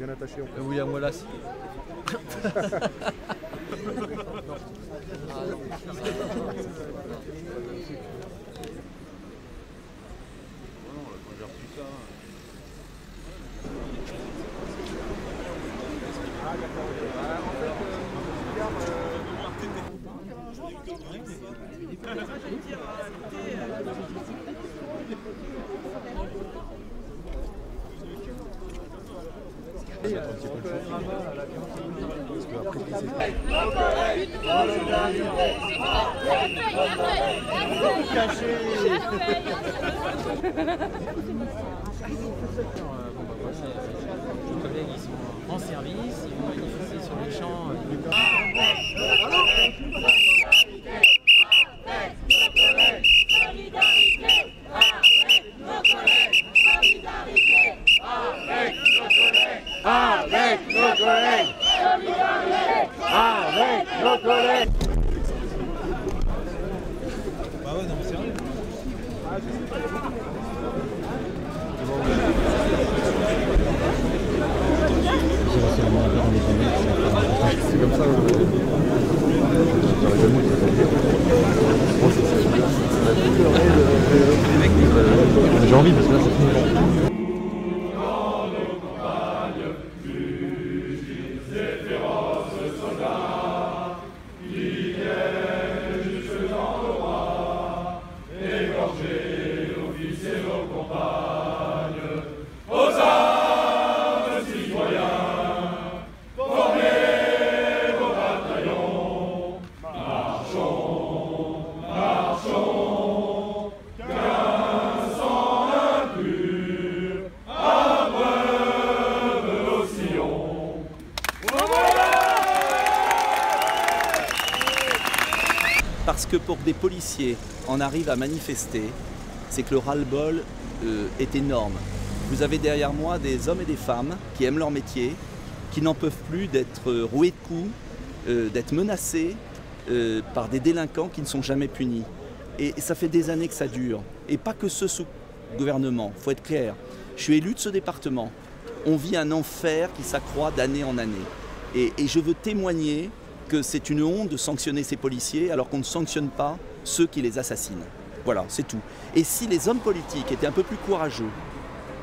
bien attaché. William Wallace. Les collègues ils sont en service, ils vont manifester sur les champs. Avec nos collègues, avec nos collègues. Bah ouais, non mais sérieux. C'est comme ça. J'ai envie parce que là c'est fini. Parce que pour que des policiers en arrivent à manifester, c'est que le ras-le-bol est énorme. Vous avez derrière moi des hommes et des femmes qui aiment leur métier, qui n'en peuvent plus d'être roués de coups, d'être menacés par des délinquants qui ne sont jamais punis. Et ça fait des années que ça dure. Et pas que ce sous gouvernement, il faut être clair. Je suis élu de ce département. On vit un enfer qui s'accroît d'année en année. Et je veux témoigner que c'est une honte de sanctionner ces policiers alors qu'on ne sanctionne pas ceux qui les assassinent. Voilà, c'est tout. Et si les hommes politiques étaient un peu plus courageux,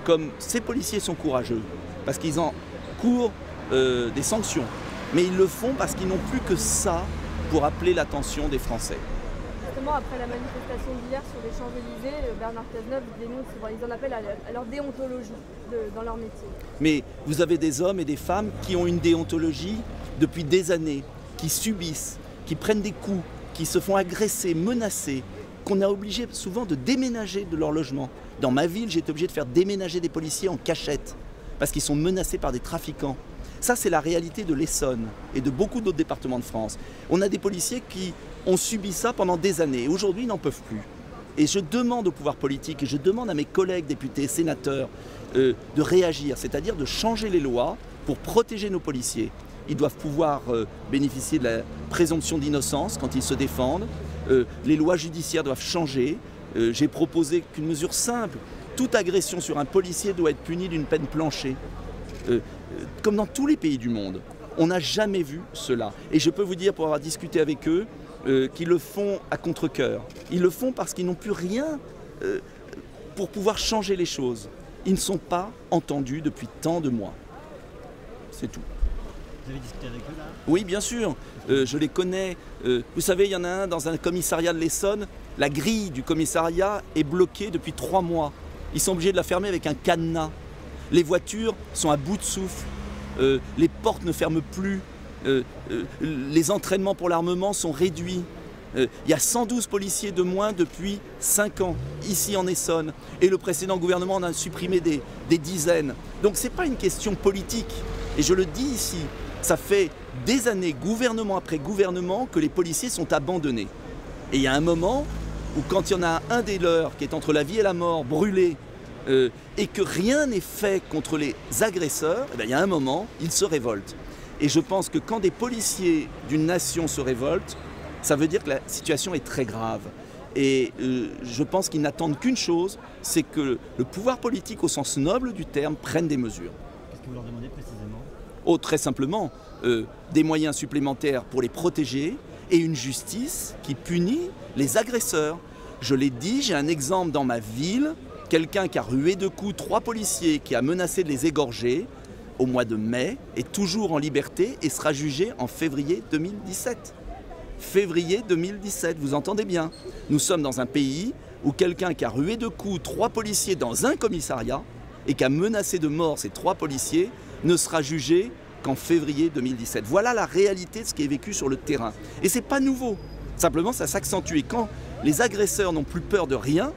comme ces policiers sont courageux, parce qu'ils en courent des sanctions, mais ils le font parce qu'ils n'ont plus que ça pour appeler l'attention des Français. Justement, après la manifestation d'hier sur les Champs-Élysées, Bernard Cazeneuve dénonce, ils en appellent à leur déontologie dans leur métier. Mais vous avez des hommes et des femmes qui ont une déontologie depuis des années, qui subissent, qui prennent des coups, qui se font agresser, menacer, qu'on a obligé souvent de déménager de leur logement. Dans ma ville, j'ai été obligé de faire déménager des policiers en cachette, parce qu'ils sont menacés par des trafiquants. Ça, c'est la réalité de l'Essonne et de beaucoup d'autres départements de France. On a des policiers qui ont subi ça pendant des années et aujourd'hui, ils n'en peuvent plus. Et je demande au pouvoir politique et je demande à mes collègues députés, sénateurs, de réagir, c'est-à-dire de changer les lois pour protéger nos policiers. Ils doivent pouvoir bénéficier de la présomption d'innocence quand ils se défendent. Les lois judiciaires doivent changer. J'ai proposé qu'une mesure simple, toute agression sur un policier doit être punie d'une peine planchée. Comme dans tous les pays du monde, on n'a jamais vu cela. Et je peux vous dire, pour avoir discuté avec eux, qu'ils le font à contre-cœur. Ils le font parce qu'ils n'ont plus rien pour pouvoir changer les choses. Ils ne sont pas entendus depuis tant de mois. C'est tout. Vous avez discuté avec eux là? Oui, bien sûr, je les connais. Vous savez, il y en a un dans un commissariat de l'Essonne. La grille du commissariat est bloquée depuis 3 mois. Ils sont obligés de la fermer avec un cadenas. Les voitures sont à bout de souffle. Les portes ne ferment plus. Les entraînements pour l'armement sont réduits. Il y a 112 policiers de moins depuis 5 ans, ici en Essonne. Et le précédent gouvernement en a supprimé des dizaines. Donc ce n'est pas une question politique. Et je le dis ici, ça fait des années, gouvernement après gouvernement, que les policiers sont abandonnés. Et il y a un moment où quand il y en a un des leurs qui est entre la vie et la mort, brûlé, et que rien n'est fait contre les agresseurs, eh bien, il y a un moment, ils se révoltent. Et je pense que quand des policiers d'une nation se révoltent, ça veut dire que la situation est très grave. Et je pense qu'ils n'attendent qu'une chose, c'est que le pouvoir politique au sens noble du terme prenne des mesures. Qu'est-ce que vous leur demandez précisément? Oh, très simplement, des moyens supplémentaires pour les protéger et une justice qui punit les agresseurs. Je l'ai dit, j'ai un exemple dans ma ville, quelqu'un qui a rué de coups 3 policiers, qui a menacé de les égorger au mois de mai, est toujours en liberté et sera jugé en février 2017. Février 2017, vous entendez bien. Nous sommes dans un pays où quelqu'un qui a rué de coups 3 policiers dans un commissariat et qui a menacé de mort ces 3 policiers ne sera jugé qu'en février 2017. Voilà la réalité de ce qui est vécu sur le terrain. Et c'est pas nouveau. Simplement, ça s'accentue. Et quand les agresseurs n'ont plus peur de rien,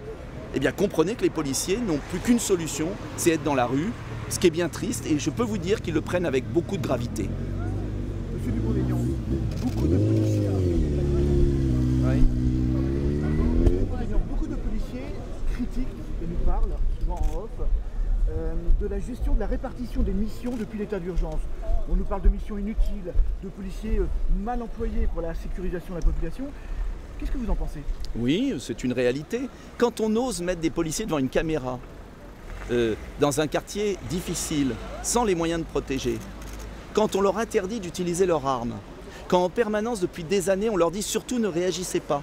eh bien comprenez que les policiers n'ont plus qu'une solution, c'est être dans la rue, ce qui est bien triste, et je peux vous dire qu'ils le prennent avec beaucoup de gravité. Monsieur Dupont-Aignan, beaucoup de policiers... Oui. Beaucoup de policiers critiquent et nous parlent, souvent en off, de la gestion de la répartition des missions depuis l'état d'urgence. On nous parle de missions inutiles, de policiers mal employés pour la sécurisation de la population. Qu'est-ce que vous en pensez? Oui, c'est une réalité. Quand on ose mettre des policiers devant une caméra, dans un quartier difficile, sans les moyens de protéger, quand on leur interdit d'utiliser leurs armes, quand en permanence depuis des années on leur dit surtout ne réagissez pas.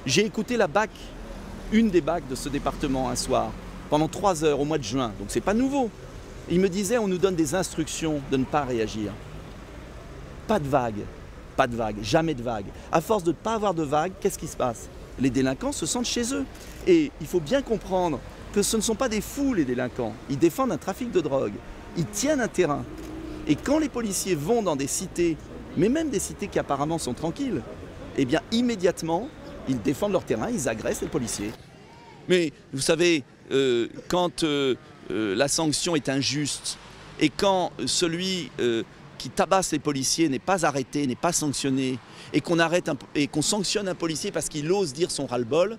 J'ai écouté la BAC, une des BAC de ce département un soir, pendant 3 heures au mois de juin, donc c'est pas nouveau. Il me disait on nous donne des instructions de ne pas réagir. Pas de vague, jamais de vague. À force de ne pas avoir de vague, qu'est-ce qui se passe? Les délinquants se sentent chez eux. Et il faut bien comprendre que ce ne sont pas des fous les délinquants. Ils défendent un trafic de drogue. Ils tiennent un terrain. Et quand les policiers vont dans des cités, mais même des cités qui apparemment sont tranquilles, eh bien immédiatement, ils défendent leur terrain, ils agressent les policiers. Mais vous savez, quand la sanction est injuste et quand celui qui tabasse les policiers n'est pas arrêté, n'est pas sanctionné, et qu'on sanctionne un policier parce qu'il ose dire son ras-le-bol,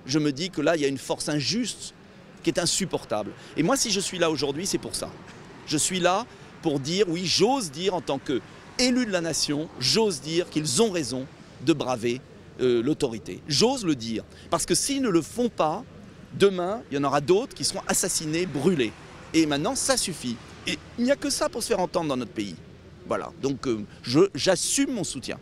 je me dis que là, il y a une force injuste qui est insupportable. Et moi, si je suis là aujourd'hui, c'est pour ça. Je suis là pour dire, oui, j'ose dire en tant qu'élu de la nation, j'ose dire qu'ils ont raison de braver l'autorité. J'ose le dire. Parce que s'ils ne le font pas, demain, il y en aura d'autres qui seront assassinés, brûlés. Et maintenant, ça suffit. Et il n'y a que ça pour se faire entendre dans notre pays. Voilà, donc j'assume mon soutien.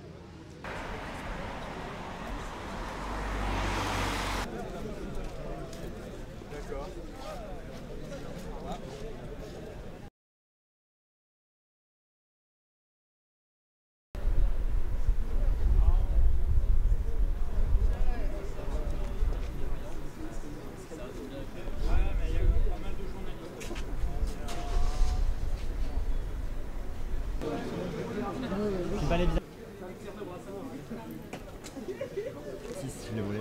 Tu parlais bien. Si je le voulais.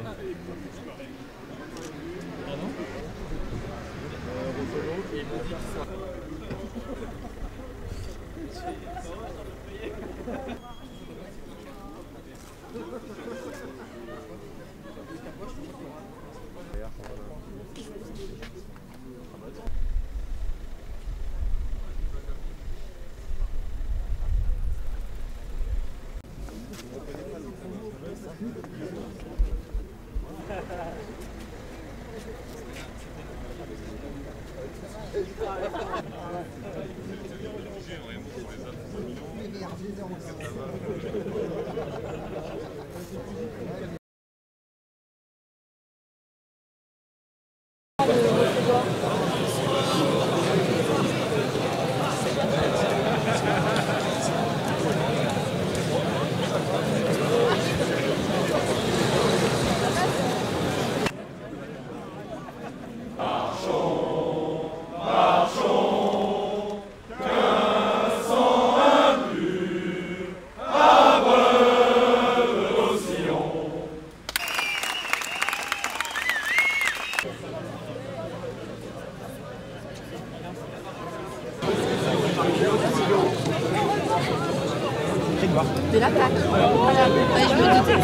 De la plaque. Voilà. Ouais, je me doutais.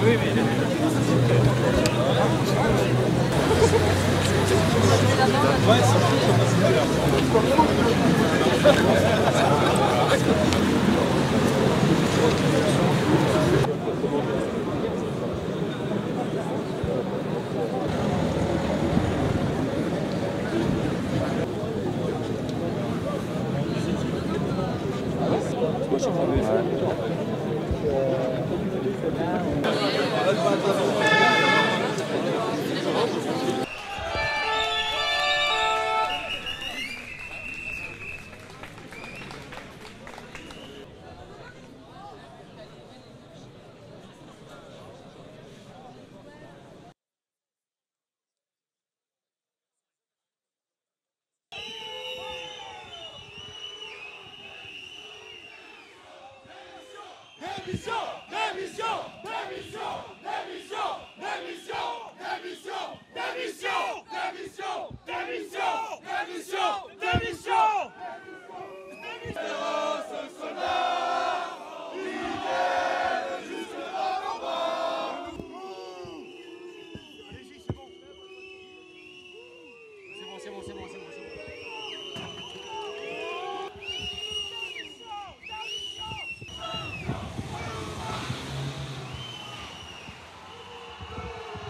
Oui, mais...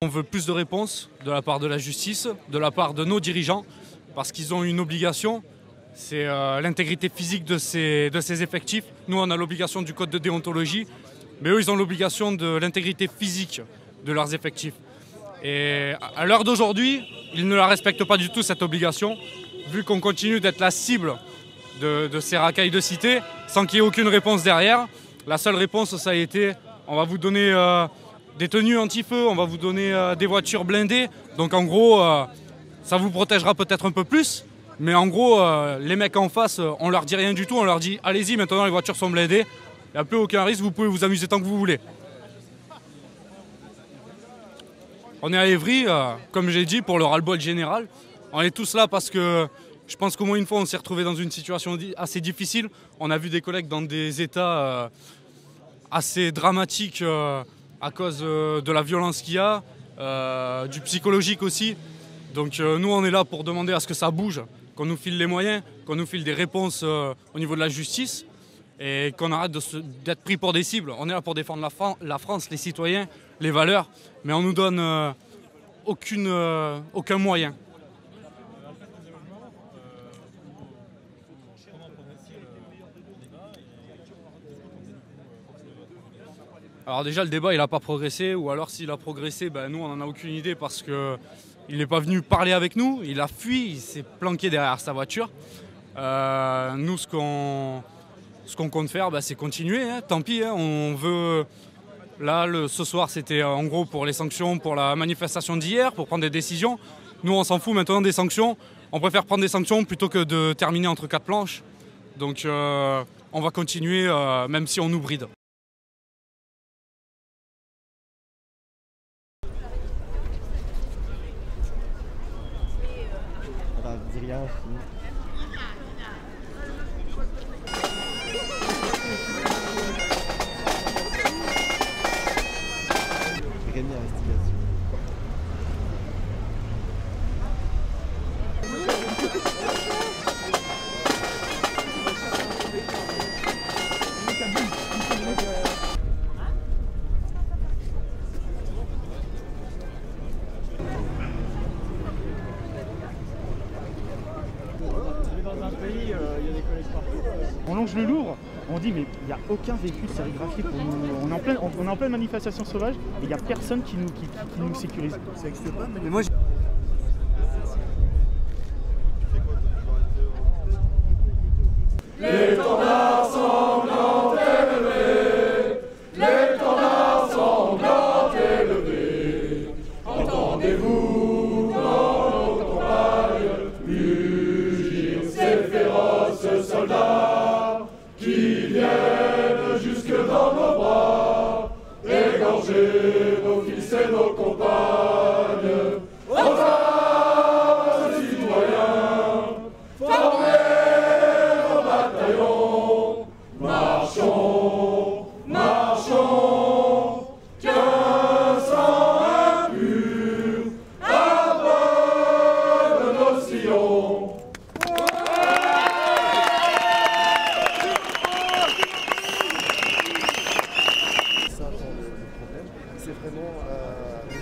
On veut plus de réponses de la part de la justice, de la part de nos dirigeants, parce qu'ils ont une obligation, c'est l'intégrité physique de ces effectifs. Nous, on a l'obligation du code de déontologie, mais eux, ils ont l'obligation de l'intégrité physique de leurs effectifs. Et à l'heure d'aujourd'hui, ils ne la respectent pas du tout, cette obligation, vu qu'on continue d'être la cible de ces racailles de cité, sans qu'il y ait aucune réponse derrière. La seule réponse, ça a été, on va vous donner des tenues anti-feu, on va vous donner des voitures blindées. Donc en gros, ça vous protégera peut-être un peu plus. Mais en gros, les mecs en face, on leur dit rien du tout. On leur dit, allez-y, maintenant les voitures sont blindées. Il n'y a plus aucun risque, vous pouvez vous amuser tant que vous voulez. On est à Évry, comme j'ai dit, pour le ras-le-bol général. On est tous là parce que je pense qu'au moins une fois, on s'est retrouvés dans une situation assez difficile. On a vu des collègues dans des états assez dramatiques à cause de la violence qu'il y a, du psychologique aussi. Donc nous, on est là pour demander à ce que ça bouge, qu'on nous file les moyens, qu'on nous file des réponses au niveau de la justice et qu'on arrête d'être pris pour des cibles. On est là pour défendre la France, les citoyens, les valeurs, mais on nous donne aucun moyen. Alors déjà, le débat, il n'a pas progressé, ou alors s'il a progressé, ben, nous, on n'en a aucune idée parce qu'il n'est pas venu parler avec nous, il a fui, il s'est planqué derrière sa voiture. Nous, ce qu'on compte faire, ben, c'est continuer, hein, tant pis, hein, on veut... Là, ce soir, c'était en gros pour les sanctions, pour la manifestation d'hier, pour prendre des décisions. Nous, on s'en fout maintenant des sanctions, on préfère prendre des sanctions plutôt que de terminer entre quatre planches. Donc on va continuer, même si on nous bride. Dis rien, Rémi, investigation. On longe le Louvre, on dit mais il n'y a aucun véhicule sérigraphié pour nous. On est en pleine manifestation sauvage et il n'y a personne qui nous sécurise. Ça n'existe pas, mais moi L'étendard sanglant élevé, l'étendard sanglant élevé, entendez-vous dans nos campagnes mugir ces féroces soldats qui viennent jusque dans nos bras, égorger nos fils et nos compagnes. Aux armes, citoyens, formez marchons, marchons, qu'un sang impur abonne nos sillons. Ça, le problème, c'est vraiment les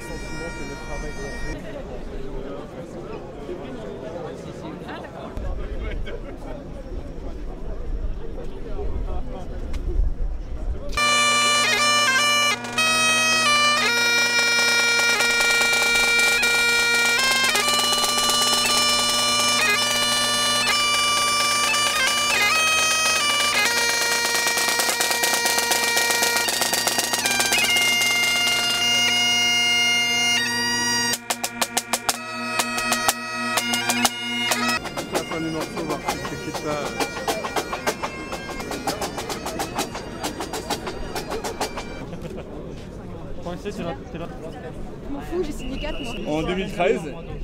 t'es là. Je m'en fous, j'ai signé 4 moi. En 2013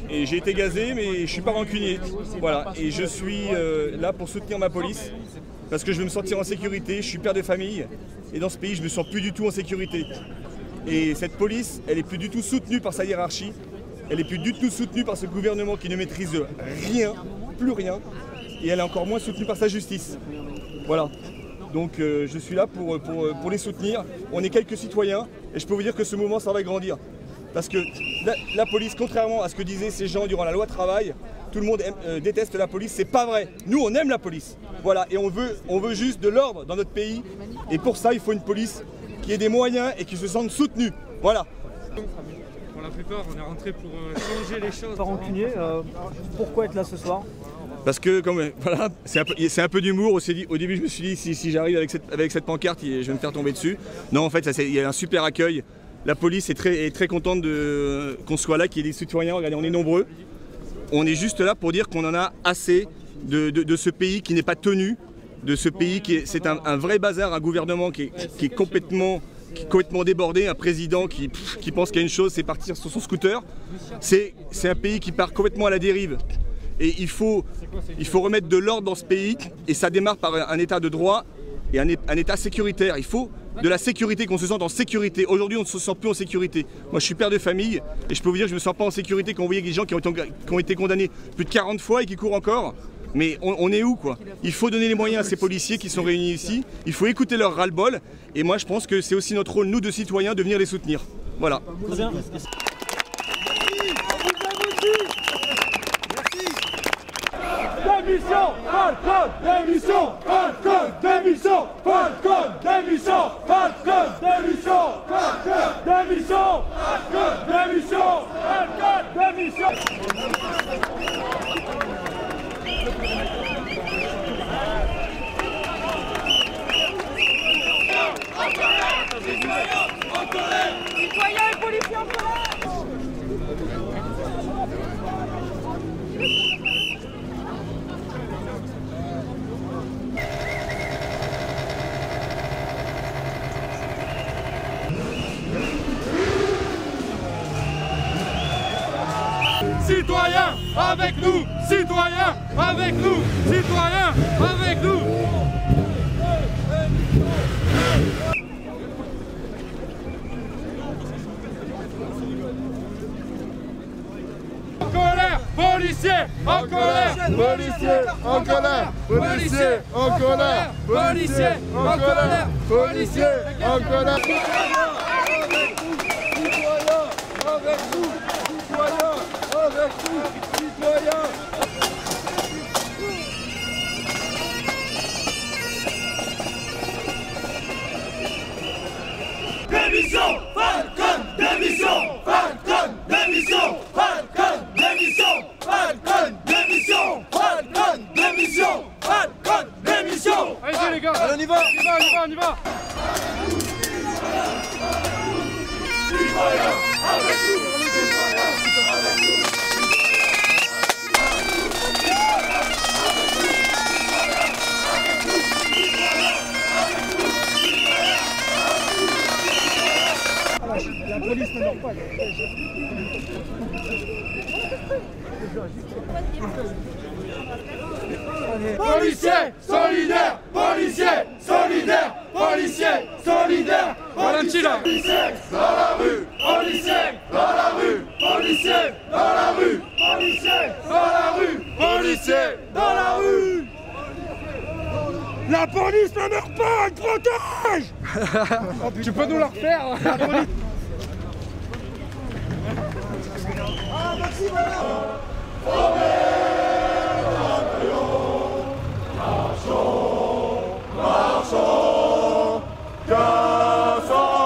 et j'ai été gazé mais je suis pas rancunier. Voilà, et je suis là pour soutenir ma police parce que je veux me sentir en sécurité, je suis père de famille et dans ce pays je me sens plus du tout en sécurité. Et cette police, elle est plus du tout soutenue par sa hiérarchie, elle est plus du tout soutenue par ce gouvernement qui ne maîtrise rien, plus rien, et elle est encore moins soutenue par sa justice. Voilà. Donc je suis là pour les soutenir. On est quelques citoyens et je peux vous dire que ce mouvement ça va grandir. Parce que la police, contrairement à ce que disaient ces gens durant la loi travail, tout le monde déteste la police, c'est pas vrai. Nous on aime la police. Voilà, et on veut juste de l'ordre dans notre pays. Et pour ça il faut une police qui ait des moyens et qui se sente soutenue. Voilà. Pour la plupart, on est rentré pour changer les choses. Pas rancunier, pourquoi être là ce soir? Parce que voilà, c'est un peu d'humour. Au début, je me suis dit si j'arrive avec cette pancarte, je vais me faire tomber dessus. Non, en fait, il y a un super accueil. La police est très contente qu'on soit là, qu'il y ait des citoyens. Regardez, on est nombreux. On est juste là pour dire qu'on en a assez de ce pays qui n'est pas tenu, de ce pays c'est un vrai bazar, un gouvernement qui est complètement débordé, un président qui pense qu'il y a une chose, c'est partir sur son scooter. C'est un pays qui part complètement à la dérive. Et il faut remettre de l'ordre dans ce pays et ça démarre par un état de droit et un état sécuritaire. Il faut de la sécurité, qu'on se sente en sécurité. Aujourd'hui, on ne se sent plus en sécurité. Moi, je suis père de famille et je peux vous dire que je ne me sens pas en sécurité quand vous voyez des gens qui ont été condamnés plus de 40 fois et qui courent encore. Mais on est où quoi? Il faut donner les moyens à ces policiers qui sont réunis ici. Il faut écouter leur ras-le-bol. Et moi, je pense que c'est aussi notre rôle, nous, de citoyens, de venir les soutenir. Voilà. Très bien. Démission, Falcon, démission, Falcon, démission, Falcon, démission, Falcon, démission, Falcon, démission, Falcon, démission, Falcon, démission. Citoyens et policiers en colère! Citoyens avec nous, citoyens avec nous, citoyens avec nous. En colère, policiers, en colère, policiers, en colère, policiers, en colère, policiers, en colère, policiers, en colère. Citoyens avec nous, citoyens avec nous, citoyens. Démission, Falcon, démission, Falcon, démission, Falcon, démission, Falcon, démission, Falcon, démission, Falcon, démission. Allez les gars, allez, on y va, on y va. Citoyens avec nous, citoyens avec nous. La police ne dort pas. Policiers solidaires, policiers solidaires, policiers solidaires, Valentina. Policiers dans la rue, policiers dans la rue, policiers dans la rue, policiers dans la rue, policiers dans la rue. La police ne meurt pas, elle protège. Tu peux nous la refaire? Marchons, qu'un sang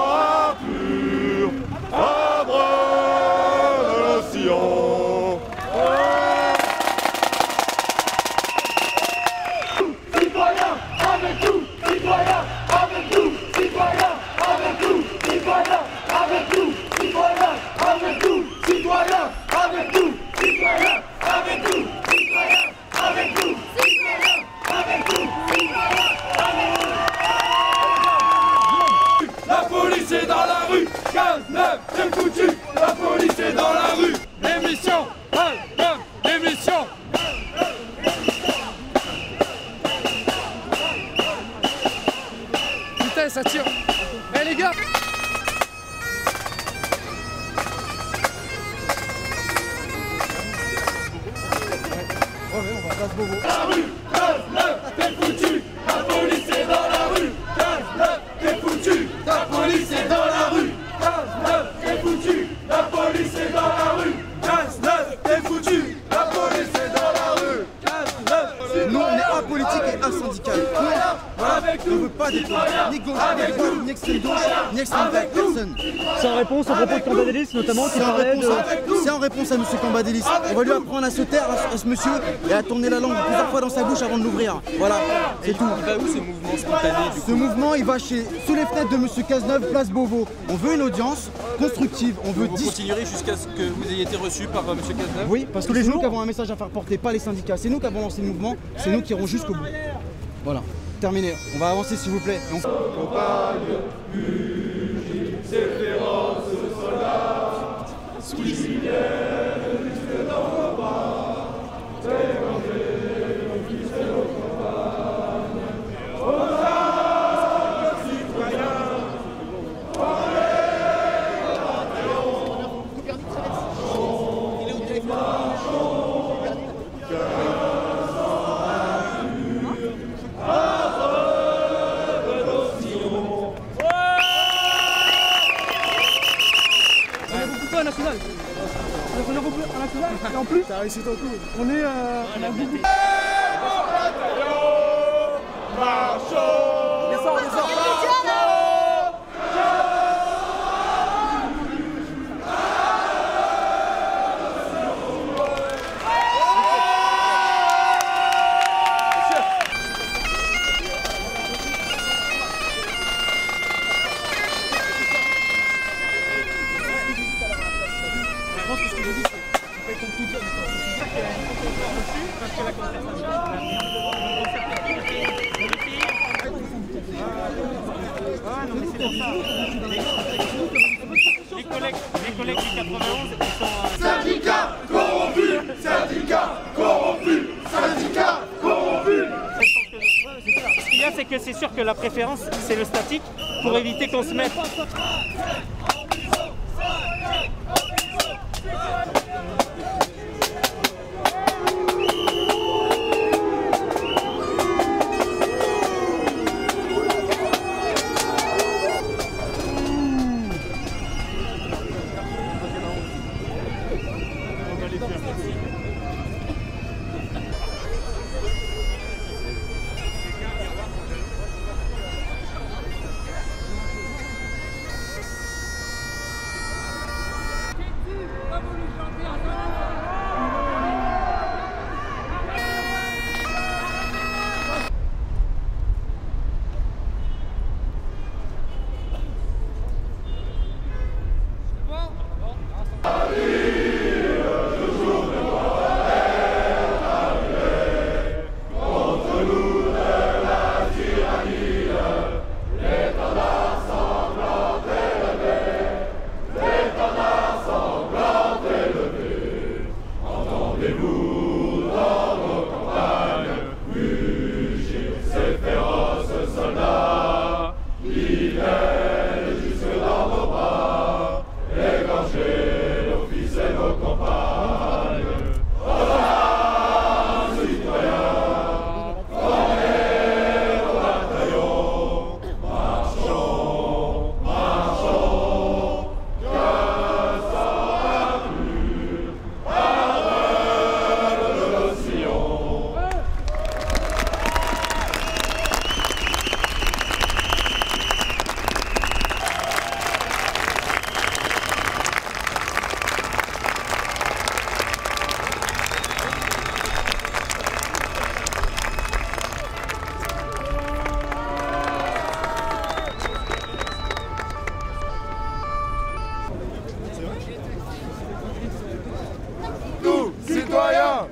impur abreuve le sillon. Citoyens avec nous, citoyens avec nous, citoyens avec nous, citoyens avec nous, citoyens avec nous, citoyens avec nous, citoyens avec nous, citoyens avec nous, citoyens avec nous, citoyens avec nous. Cazeneuve, c'est foutu, la police est dans la rue. Émission, émission. Putain, ça tire. Eh les gars. La rue, Cazeneuve, t'es foutu, la police est dans la rue. Cazeneuve, t'es foutu, la police est dans la rue. Cazeneuve, t'es foutu, la police est dans la rue. Cazeneuve, t'es foutu, la police est dans la rue. Cazeneuve, Nous, on est apolitique et asyndical. Voilà, on ne veut pas des ni gauche, ni droite, ni extrême gauche, ni extrême droite, personne. C'est en réponse au propos de Cambadélis, notamment, qui parlait de... C'est en réponse à M. Cambadélis. On va lui apprendre à se taire à ce monsieur et à tourner la langue plusieurs fois dans sa bouche avant de l'ouvrir. Voilà, c'est tout. Il va où ce mouvement spontané du coup? Ce mouvement, il va sous les fenêtres de M. Cazeneuve, place Beauvau. On veut une audience constructive. On veut Vous continuerez jusqu'à ce que vous ayez été reçu par M. Cazeneuve? Oui, parce que c'est nous qui avons un message à faire porter, pas les syndicats. C'est nous qui avons lancé le mouvement, c'est nous qui irons jusqu'au bout. Voilà, terminé. On va avancer s'il vous plaît. Et on... ces féroces soldats, suicidaires jusque dans nos bras, dégagez nos fils et nos campagnes, aux armes citoyens, on Et en plus, ça a réussi ton coup. On est on a beaucoup. Marchons, Descends. Les collègues du 91, ils sont... Syndicats corrompus, syndicats corrompus, syndicats corrompus. Ce qu'il y a, c'est que c'est sûr que la préférence, c'est le statique, pour éviter qu'on se mette...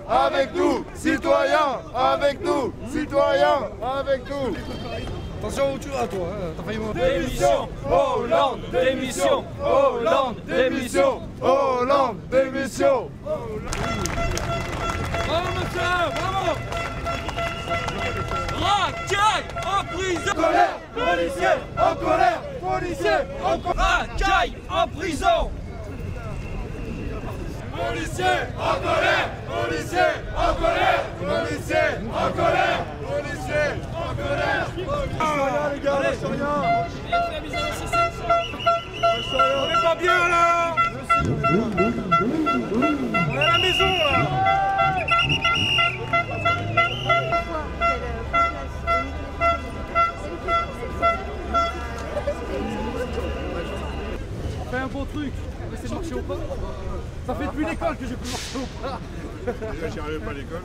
avec nous, citoyens, avec nous, citoyens, avec nous. Attention où tu vas toi, t'as failli mourir. démission, Hollande, démission, Hollande, démission, Hollande, démission. Bravo monsieur, bravo. Racaille en prison. En colère, policier, en colère, policier, en colère. Racaille en prison. Policier, en colère, policier, en colère, policier, en colère, policier, en colère. Lâche rien les gars, lâche rien. On est pas bien là. On est à la maison là. Fais un bon truc, on va essayer de marcher au pas. Ça fait depuis l'école que j'ai pu marcher au pas. Déjà j'y arrivais pas à l'école.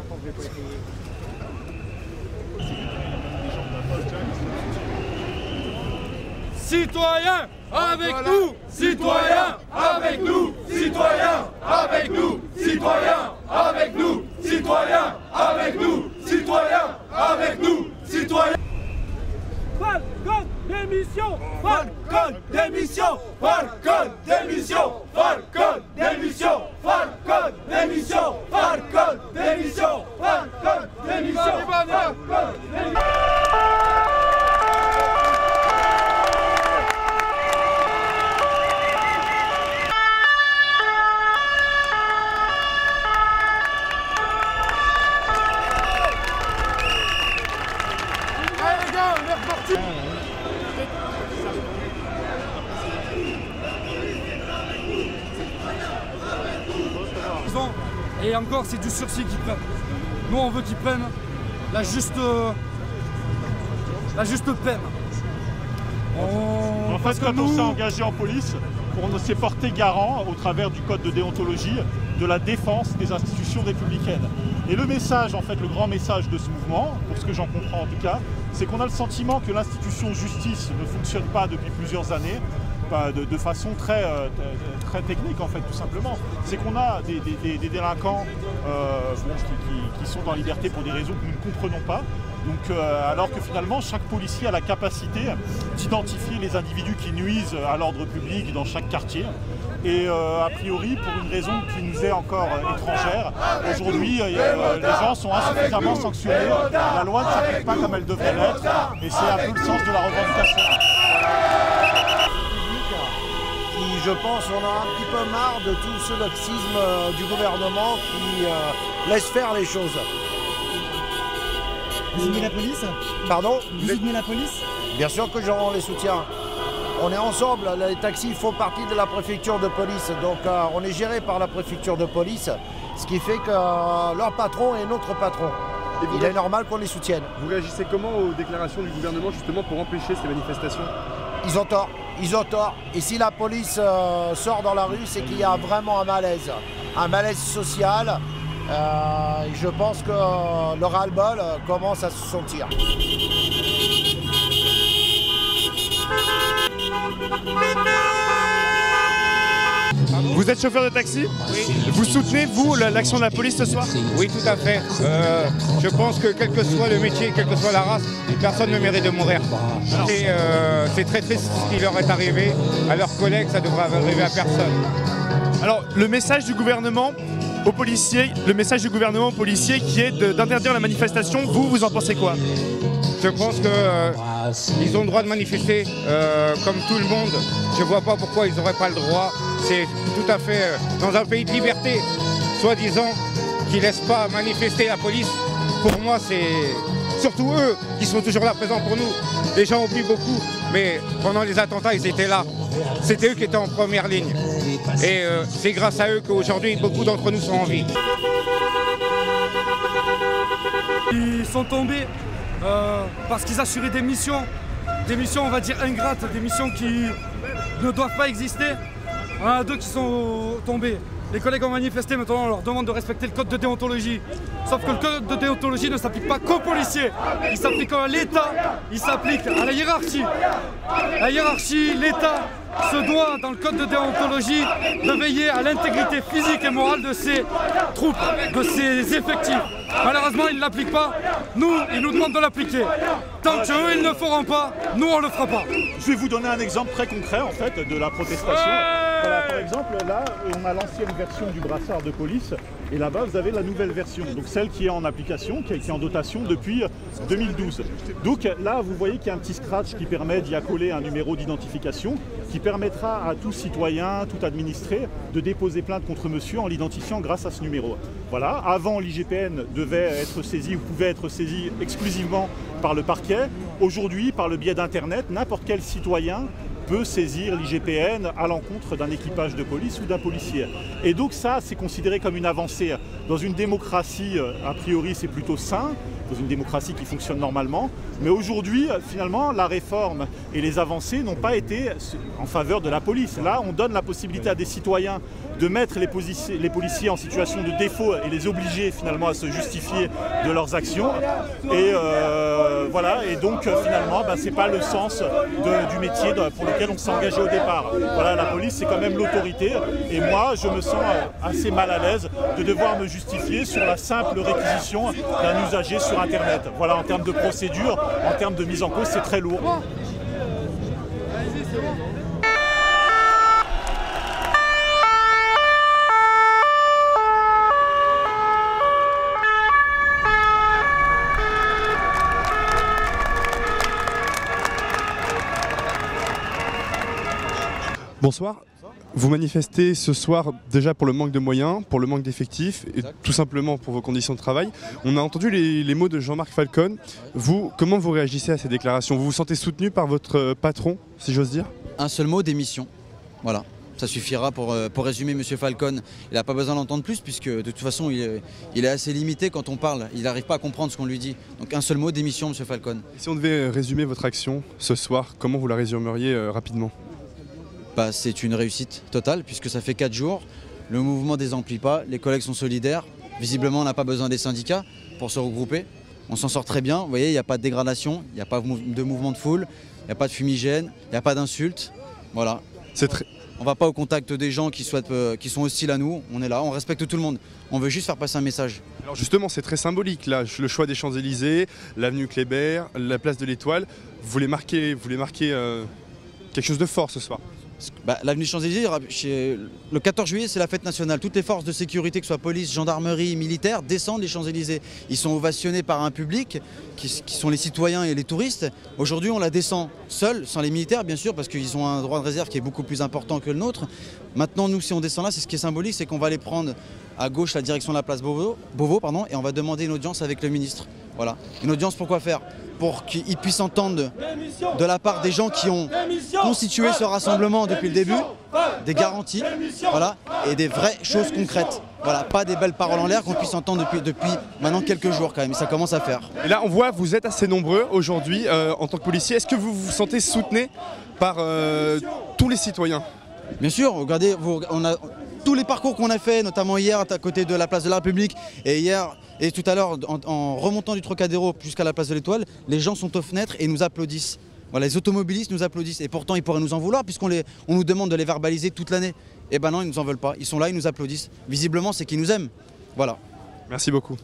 Citoyens, avec nous, citoyens, avec nous, citoyens, avec nous, citoyens, avec nous, citoyens, avec nous, citoyens, avec nous, citoyens. Falcon, démission, Falcon, démission, Falcon, démission, Falcon, démission, Falcon, démission, Falcon, démission, Falcon, démission, Falcon, démission. Et encore, c'est du sursis qu'ils prennent. Nous, on veut qu'ils prennent la juste peine. En fait, quand on s'est engagé en police, on s'est porté garant, au travers du code de déontologie, de la défense des institutions républicaines. Et le message, en fait, le grand message de ce mouvement, pour ce que j'en comprends en tout cas, c'est qu'on a le sentiment que l'institution justice ne fonctionne pas depuis plusieurs années, de façon très technique en fait, tout simplement. C'est qu'on a des délinquants qui sont en liberté pour des raisons que nous ne comprenons pas. Donc, alors que finalement, chaque policier a la capacité d'identifier les individus qui nuisent à l'ordre public dans chaque quartier. Et a priori, pour une raison qui nous est encore étrangère, aujourd'hui, les gens sont insuffisamment sanctionnés. La loi ne s'applique pas comme elle devrait l'être. Et c'est un peu le sens de la revendication. Je pense qu'on a un petit peu marre de tout ce laxisme du gouvernement qui laisse faire les choses. Vous soutenez la police? Pardon? Vous soutenez la police? Bien sûr que on les soutient. On est ensemble, les taxis font partie de la préfecture de police, donc on est géré par la préfecture de police, ce qui fait que leur patron est notre patron. Il est normal qu'on les soutienne. Vous réagissez comment aux déclarations du gouvernement justement pour empêcher ces manifestations? Ils ont tort, ils ont tort. Et si la police sort dans la rue, c'est qu'il y a vraiment un malaise social. Je pense que le ras-le-bol commence à se sentir. Vous êtes chauffeur de taxi? Oui. Vous soutenez, vous, l'action de la police ce soir? Oui, tout à fait. Je pense que quel que soit le métier, quelle que soit la race, personne ne mérite de mourir. C'est très triste ce qui leur est arrivé. À leurs collègues, ça devrait arriver à personne. Alors, le message du gouvernement aux policiers, qui est d'interdire la manifestation, vous en pensez quoi? Je pense qu'ils ont le droit de manifester comme tout le monde. Je ne vois pas pourquoi ils n'auraient pas le droit. C'est tout à fait dans un pays de liberté, soi-disant, qui ne laisse pas manifester la police. Pour moi, c'est surtout eux qui sont toujours là présents pour nous. Les gens oublient beaucoup, mais pendant les attentats, ils étaient là. C'était eux qui étaient en première ligne. Et c'est grâce à eux qu'aujourd'hui, beaucoup d'entre nous sont en vie. Ils sont tombés parce qu'ils assuraient des missions, on va dire ingrates, des missions qui ne doivent pas exister. On en a deux qui sont tombés. Les collègues ont manifesté, maintenant on leur demande de respecter le code de déontologie. Sauf que le code de déontologie ne s'applique pas qu'aux policiers. Il s'applique à l'État, il s'applique à la hiérarchie. La hiérarchie, l'État se doit, dans le code de déontologie, de veiller à l'intégrité physique et morale de ses troupes, de ses effectifs. Malheureusement, ils ne l'appliquent pas. Nous, ils nous demandent de l'appliquer. Tant qu'eux, ils ne le feront pas, nous, on ne le fera pas. Je vais vous donner un exemple très concret, en fait, de la protestation. Voilà, par exemple, là, on a l'ancienne version du brassard de police, et là-bas, vous avez la nouvelle version, donc celle qui est en application, qui est en dotation depuis 2012. Donc là, vous voyez qu'il y a un petit scratch qui permet d'y accoler un numéro d'identification, qui permettra à tout citoyen, tout administré, de déposer plainte contre monsieur en l'identifiant grâce à ce numéro. Voilà, avant, l'IGPN devait être saisi ou pouvait être saisi exclusivement par le parquet. Aujourd'hui, par le biais d'Internet, n'importe quel citoyen peut saisir l'IGPN à l'encontre d'un équipage de police ou d'un policier. Et donc ça, c'est considéré comme une avancée. Dans une démocratie, a priori, c'est plutôt sain, dans une démocratie qui fonctionne normalement. Mais aujourd'hui, finalement, la réforme et les avancées n'ont pas été en faveur de la police. Là, on donne la possibilité à des citoyens de mettre les policiers en situation de défaut et les obliger finalement à se justifier de leurs actions. Et voilà, et donc finalement, c'est pas le sens du métier pour lequel on s'est engagé au départ. Voilà, la police, c'est quand même l'autorité. Et moi, je me sens assez mal à l'aise de devoir me justifier sur la simple réquisition d'un usager sur Internet. Voilà, en termes de procédure, en termes de mise en cause, c'est très lourd. Bonsoir. Vous manifestez ce soir déjà pour le manque de moyens, pour le manque d'effectifs et tout simplement pour vos conditions de travail. On a entendu les mots de Jean-Marc Falcon. Vous, comment vous réagissez à ces déclarations? Vous vous sentez soutenu par votre patron, si j'ose dire? Un seul mot, démission. Voilà. Ça suffira pour résumer M. Falcon. Il n'a pas besoin d'entendre plus puisque de toute façon il est assez limité quand on parle. Il n'arrive pas à comprendre ce qu'on lui dit. Donc un seul mot, démission, M. Falcon. Et si on devait résumer votre action ce soir, comment vous la résumeriez rapidement? C'est une réussite totale puisque ça fait 4 jours. Le mouvement ne désemplit pas, les collègues sont solidaires. Visiblement, on n'a pas besoin des syndicats pour se regrouper. On s'en sort très bien. Vous voyez, il n'y a pas de dégradation, il n'y a pas de mouvement de foule, il n'y a pas de fumigène, il n'y a pas d'insultes. Voilà. On ne va pas au contact des gens qui sont hostiles à nous. On est là, on respecte tout le monde. On veut juste faire passer un message. Alors justement, c'est très symbolique là, le choix des Champs-Élysées, l'avenue Kléber, la place de l'Étoile. Vous voulez marquer quelque chose de fort ce soir? L'avenue Champs-Élysées, le 14 juillet, c'est la fête nationale. Toutes les forces de sécurité, que ce soit police, gendarmerie, militaire, descendent les Champs-Élysées. Ils sont ovationnés par un public qui sont les citoyens et les touristes. Aujourd'hui, on la descend seul, sans les militaires, bien sûr, parce qu'ils ont un droit de réserve qui est beaucoup plus important que le nôtre. Maintenant, nous, si on descend là, c'est ce qui est symbolique, c'est qu'on va aller prendre à gauche la direction de la place Beauvau, et on va demander une audience avec le ministre. Voilà. Une audience, pourquoi faire? Pour qu'ils puissent entendre de la part des gens qui ont constitué ce rassemblement depuis le début, des garanties, voilà, et des vraies choses concrètes. Voilà, pas des belles paroles en l'air qu'on puisse entendre depuis maintenant quelques jours quand même, ça commence à faire. Et là on voit, vous êtes assez nombreux aujourd'hui en tant que policier. Est-ce que vous vous sentez soutenu par tous les citoyens? Bien sûr, regardez, on a tous les parcours qu'on a fait, notamment hier à côté de la place de la République et tout à l'heure en remontant du Trocadéro jusqu'à la place de l'Étoile, les gens sont aux fenêtres et nous applaudissent. Voilà, les automobilistes nous applaudissent et pourtant ils pourraient nous en vouloir puisqu'on nous demande de les verbaliser toute l'année. Et ben non, ils nous en veulent pas. Ils sont là, ils nous applaudissent. Visiblement, c'est qu'ils nous aiment. Voilà. Merci beaucoup.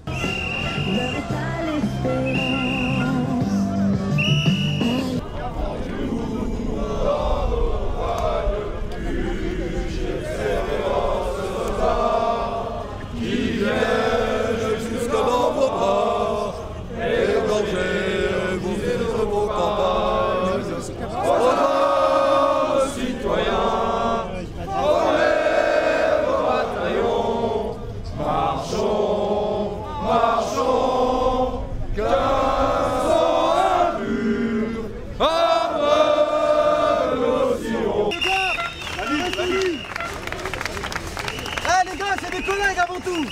Les gars, c'est des collègues avant tout.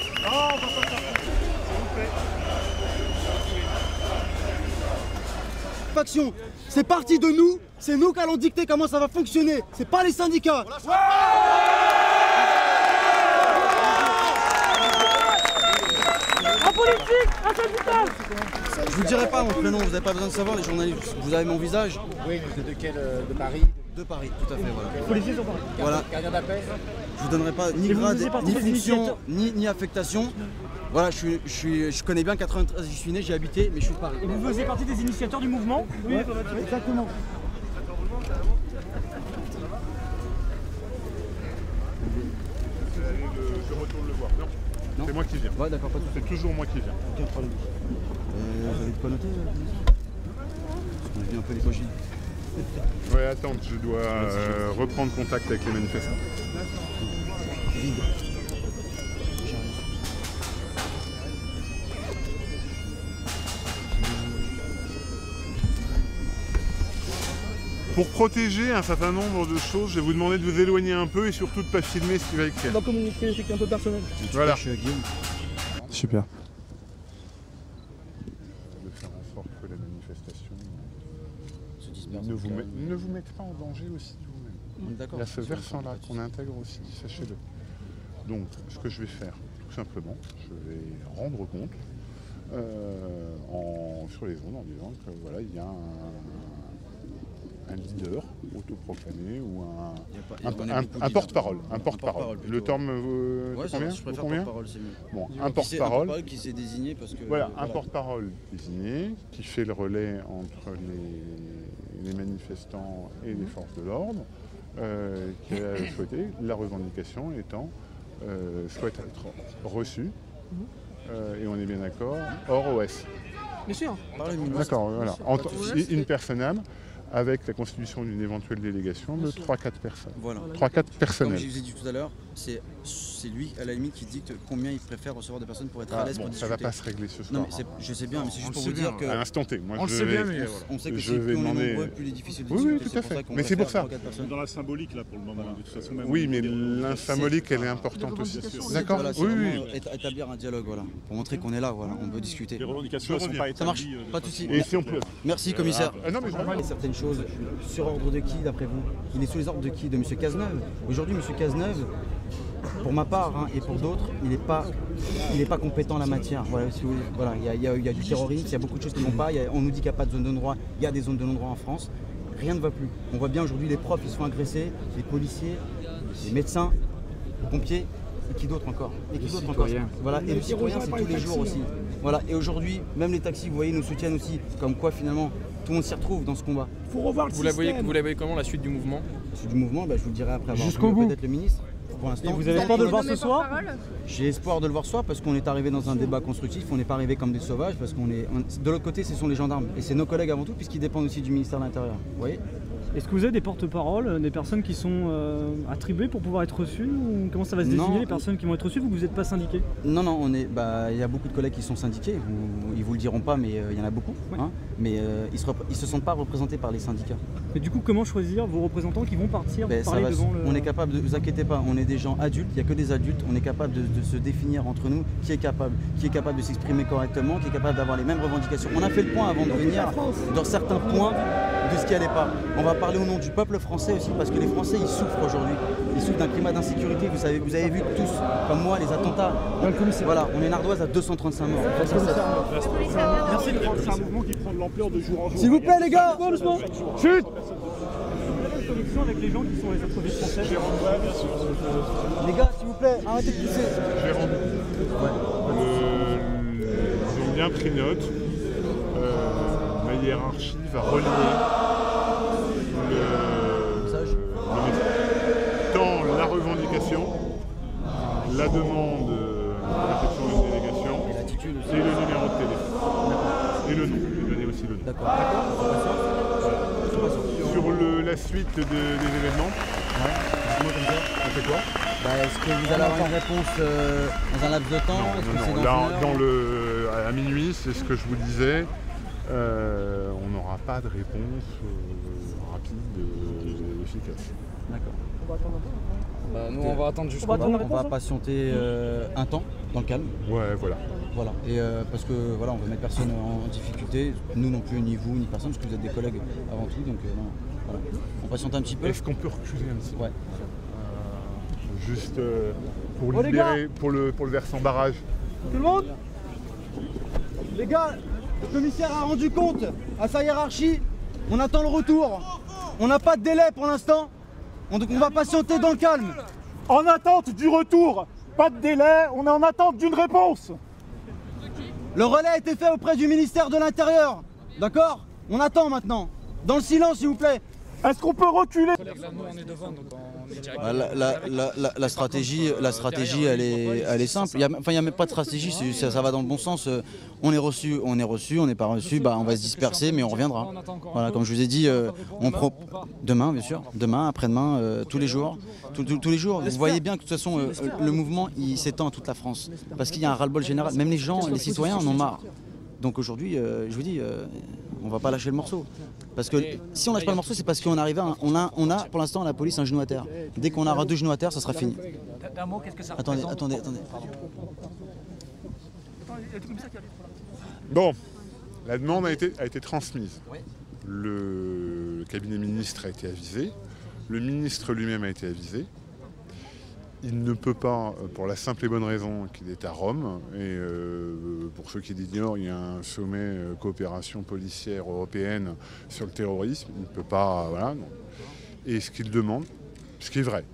Faction, c'est parti de nous, c'est nous qui allons dicter comment ça va fonctionner, c'est pas les syndicats. En politique, un syndicat. Je vous dirai pas mon prénom, vous n'avez pas besoin de savoir, les journalistes, vous avez mon visage. Oui, de quel de Paris? De Paris, tout à fait, voilà. Policiers sur Paris. Voilà. Je vous donnerai pas ni grade, ni fonction, ni affectation. Voilà, je connais bien 93, j'y suis né, j'ai habité, mais je suis de Paris. Et vous faisiez partie des initiateurs du mouvement? Oui, exactement. Je retourne le voir. Non, c'est moi qui viens. Ouais, d'accord, pas de souci. C'est toujours moi qui viens. Aucun problème. Vous avez de quoi noter On a vu un peu les poches. Ouais, attends, je dois reprendre contact avec les manifestants. Pour protéger un certain nombre de choses, je vais vous demander de vous éloigner un peu et surtout de ne pas filmer ce qui va écrire. On va communiquer, c'est un peu personnel. Voilà. Super. De faire en sorte que la manifestation ne vous mette pas en danger aussi vous-même. Il y a ce versant-là qu'on intègre aussi, sachez-le. Donc, ce que je vais faire, tout simplement, je vais rendre compte sur les ondes en disant que voilà, il y a un leader autoproclamé ou un porte-parole. Un porte-parole. Le terme combien? Je préfère porte-parole, c'est mieux. Bon, un porte-parole qui s'est désigné parce que... Voilà, un porte-parole désigné qui fait le relais entre les manifestants et les forces de l'ordre, qui a souhaité, la revendication étant, souhaite être reçue, et on est bien d'accord, hors OS. Bien sûr. D'accord, voilà. Une personne âme, avec la constitution d'une éventuelle délégation de 3-4 personnes. Voilà. 3-4 personnels. Comme je vous ai dit tout à l'heure, c'est lui, à la limite, qui dicte combien il préfère recevoir de personnes pour être à l'aise pour discuter. Ça ne va pas se régler ce soir. Non, mais je sais bien, mais c'est juste pour vous dire que... À l'instant T. Moi, on le sait bien, mais on sait que si plus on est nombreux, plus il est difficile de discuter. Oui, tout à fait. Mais c'est pour ça. Dans la symbolique, là, pour le moment, de toute façon. Oui, mais la symbolique, elle est importante aussi. D'accord. Oui. Établir un dialogue, voilà. Pour montrer qu'on est là, voilà. On peut discuter. Les revendications ne sont pas établies. Ça marche, pas de souci. Et si on peut. Merci, commissaire. Non, mais vraiment. Certaines choses, sur ordre de qui, d'après vous? Il est sous les ordres de qui? De M. Cazeneuve. Aujourd'hui, M. Cazeneuve, pour ma part et pour d'autres, il n'est pas compétent en la matière. Voilà, il y a du terrorisme, il y a beaucoup de choses qui ne vont pas. On nous dit qu'il n'y a pas de zone de non-droit. Il y a des zones de non-droit en France. Rien ne va plus. On voit bien aujourd'hui les profs, ils se font agresser, les policiers, les médecins, les pompiers, et qui d'autre encore? Voilà, et le citoyen, c'est tous les jours aussi. Voilà, et aujourd'hui, même les taxis, vous voyez, nous soutiennent aussi. Comme quoi, finalement, tout le monde s'y retrouve dans ce combat. Faut revoir le système. Vous la voyez comment, la suite du mouvement? La suite du mouvement, je vous le dirai après avoir vu peut-être le ministre. Pour l'instant, vous avez peur de le voir ce soir? J'ai espoir de le voir ce soir parce qu'on est arrivé dans un débat constructif, on n'est pas arrivé comme des sauvages parce qu'on est... De l'autre côté, ce sont les gendarmes et c'est nos collègues avant tout puisqu'ils dépendent aussi du ministère de l'Intérieur. Vous voyez? Est-ce que vous avez des porte-paroles, des personnes qui sont attribuées pour pouvoir être reçues ou comment ça va se désigner les personnes qui vont être reçues vu que vous n'êtes pas syndiqué? Non, il y a beaucoup de collègues qui sont syndiqués, ils vous le diront pas mais il y en a beaucoup, hein, mais ils se sentent pas représentés par les syndicats. Mais du coup, comment choisir vos représentants qui vont partir parler devant le... On est capable, ne vous inquiétez pas, on est des gens adultes, il n'y a que des adultes, on est capable de se définir entre nous qui est capable de s'exprimer correctement, qui est capable d'avoir les mêmes revendications. On a fait le point avant de venir dans certains points de ce qui allait pas. On va parler au nom du peuple français aussi parce que les Français ils souffrent aujourd'hui. Ils souffrent d'un climat d'insécurité. Vous avez vu tous, comme moi, les attentats. Voilà, on est une ardoise à 235 morts. Merci. C'est un mouvement qui prend de l'ampleur de jour en jour. S'il vous plaît les gars, chut. Connexion avec les gens qui sont les activistes français. Les gars, s'il vous plaît, arrêtez de pousser. Je vais rendre. J'ai bien pris note. Ma hiérarchie va relier tant la revendication, la demande de réception d'une délégation et le numéro de téléphone. Et le nom, je vais donner aussi le nom. D'accord. Sur la suite des événements, on fait quoi? Est-ce que vous allez avoir une réponse dans un laps de temps? Là, à minuit, c'est ce que je vous disais. On n'aura pas de réponse rapide et efficace. D'accord. On va attendre un peu. Nous, on va attendre jusqu'au bout. On va patienter un temps, dans le calme. Ouais, voilà. Voilà. Et parce que voilà, on veut mettre personne en difficulté, nous non plus, ni vous, ni personne, parce que vous êtes des collègues avant tout. Donc voilà. On patiente un petit peu. Est-ce qu'on peut reculer un petit peu? Ouais. Juste pour libérer, pour le versant barrage. Tout le monde? Les gars, le commissaire a rendu compte à sa hiérarchie. On attend le retour. On n'a pas de délai pour l'instant. Donc on va patienter dans le calme. En attente du retour, pas de délai, on est en attente d'une réponse. Le relais a été fait auprès du ministère de l'Intérieur. D'accord? On attend maintenant. Dans le silence, s'il vous plaît. Est-ce qu'on peut reculer? La stratégie, elle est simple. Il n'y a même pas de stratégie, ça va dans le bon sens. On est reçu, on n'est pas reçu, on va se disperser, mais on reviendra. Voilà, comme je vous ai dit, demain, bien sûr, demain, après-demain, tous les jours. Tous les jours. Vous voyez bien que de toute façon, le mouvement, il s'étend à toute la France. Parce qu'il y a un ras-le-bol général. Même les gens, les citoyens en ont marre. Donc aujourd'hui, je vous dis, on va pas lâcher le morceau. Parce que si on lâche pas le morceau, c'est parce qu'on arrive on a pour l'instant la police un genou à terre. Dès qu'on aura 2 genoux à terre, ça sera fini. Attendez. Bon, la demande a été transmise. Le cabinet ministre a été avisé. Le ministre lui-même a été avisé. Il ne peut pas, pour la simple et bonne raison qu'il est à Rome, et pour ceux qui l'ignorent, il y a un sommet coopération policière européenne sur le terrorisme, il ne peut pas, voilà. Et ce qu'il demande, ce qui est vrai.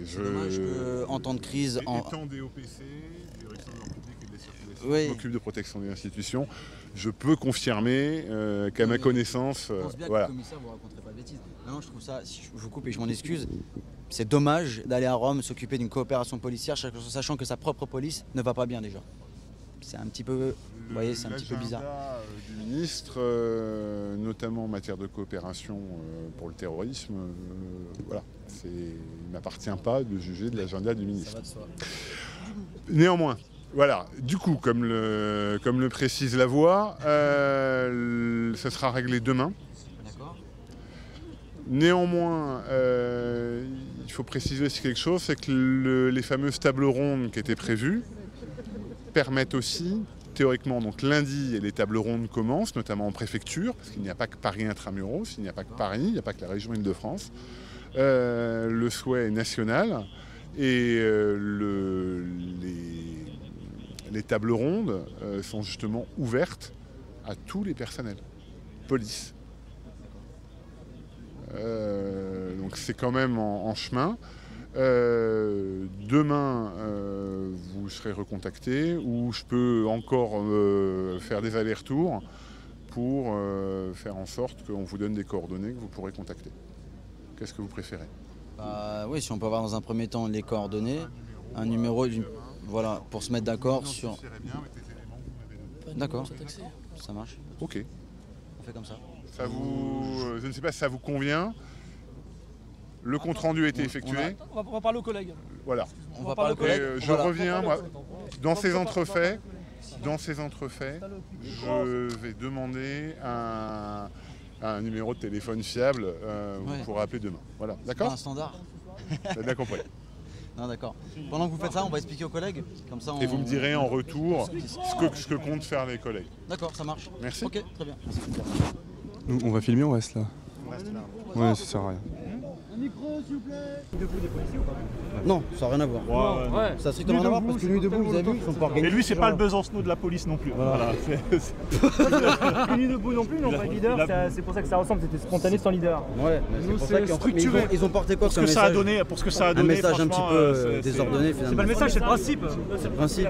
C'est dommage qu'en temps de crise... Étant DOPC, Direction de l'ordre public et de la circulation, je m'occupe de protection des institutions, je peux confirmer qu'à ma connaissance... Je pense bien que le commissaire vous raconterait pas de bêtises. Non, je trouve ça, si je vous coupe et je m'en excuse, c'est dommage d'aller à Rome s'occuper d'une coopération policière sachant que sa propre police ne va pas bien déjà. C'est un petit peu, vous voyez, c'est un petit peu bizarre. Du ministre, notamment en matière de coopération pour le terrorisme, voilà, il ne m'appartient pas de juger de l'agenda du ministre. Néanmoins, voilà, du coup, comme le précise la voix, ça sera réglé demain. Néanmoins, il faut préciser aussi quelque chose, c'est que les fameuses tables rondes qui étaient prévues permettent aussi, théoriquement, donc lundi, les tables rondes commencent, notamment en préfecture, parce qu'il n'y a pas que Paris intramuros, il n'y a pas que Paris, il n'y a pas que la région Île-de-France. Le souhait est national et les tables rondes sont justement ouvertes à tous les personnels, police. Donc c'est quand même en chemin. Demain, vous serez recontacté ou je peux encore faire des allers-retours pour faire en sorte qu'on vous donne des coordonnées que vous pourrez contacter. Qu'est-ce que vous préférez? Oui, si on peut avoir dans un premier temps les coordonnées, un numéro, voilà, pour se mettre d'accord sur... D'accord, ça marche. Ok. On fait comme ça. Je ne sais pas si ça vous convient. Le compte-rendu a été effectué. On va parler aux collègues. Voilà. On va parler aux collègues. Je reviens, moi, dans ces entrefaits, je vais demander un numéro de téléphone fiable pour appeler demain. Voilà, d'accord? Un standard. T'as bien compris. Non, d'accord. Pendant que vous faites ça, on va expliquer aux collègues. Comme ça, et vous me direz en retour ce que comptent faire les collègues. D'accord, ça marche. Merci. Ok, très bien. Nous, on va filmer, on reste là. Ouais, ça sert à rien. Un micro, s'il vous plaît. Debout des policiers ou pas? Non, ça n'a rien à voir. Ouais. Ça a strictement rien à voir parce que Nuit debout, vous avez vu, ils sont pas organisés. Et lui, c'est pas le Besancenot de la police non plus. Voilà. Nuit debout non plus, ils n'ont pas de leader, c'est pour ça que ça ressemble, c'était spontané sans leader. Ouais, c'est structuré. Ils ont porté quoi comme message? Pour ce que ça a donné, un message un petit peu désordonné finalement. C'est pas le message, c'est le principe. C'est le principe.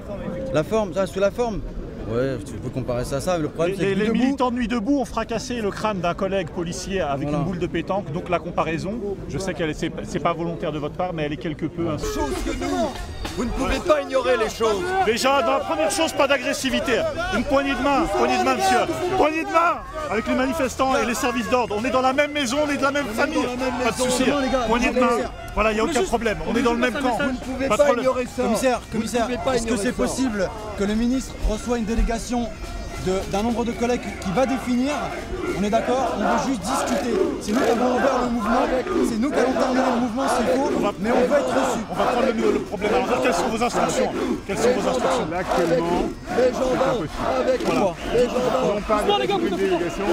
La forme, ça, sous la forme. Ouais, tu peux comparer ça à ça. Le problème, c'est que les militants de Nuit debout ont fracassé le crâne d'un collègue policier avec une boule de pétanque. Donc la comparaison, je sais que c'est pas volontaire de votre part, mais elle est quelque peu... Chose que nous, vous ne pouvez pas ignorer les choses. Déjà, dans la première chose, pas d'agressivité. Une poignée de main, monsieur. Poignée de main avec les manifestants et les services d'ordre. On est dans la même maison, on est de la même famille. Pas de souci. Poignée de main. Voilà, il n'y a aucun problème. On est dans le même camp. Vous ne pouvez pas ignorer ça. Commissaire, est-ce que c'est possible que le ministre reçoit une délégation d'un nombre de collègues qui va définir? On est d'accord? On veut juste discuter. C'est nous qui avons ouvert le mouvement, c'est nous qui allons terminer le mouvement s'il faut, mais on veut être reçu. On va prendre le problème. Alors, quelles sont vos instructions? Là, actuellement, les gendarmes avec moi. Les gendarmes. On parle d'une délégation,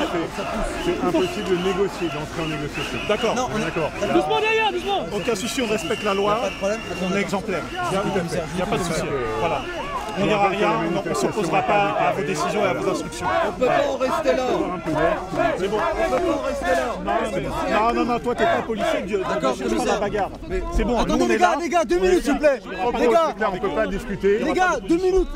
c'est impossible de négocier, d'entrer en négociation. D'accord. D'accord. Doucement derrière, doucement. Aucun souci, on respecte la loi. Pas de problème. On est exemplaire. Il n'y a pas de souci. Voilà. on n'ira rien, on ne s'opposera pas à vos décisions et à vos instructions. On peut pas en rester là. C'est bon. On peut pas en rester là. Non, toi t'es pas policier, D'accord, je pas la bagarre. C'est bon, attendez nous, on est là. les gars, 2 minutes s'il vous plaît. Les gars, on peut pas discuter. les gars, 2 minutes.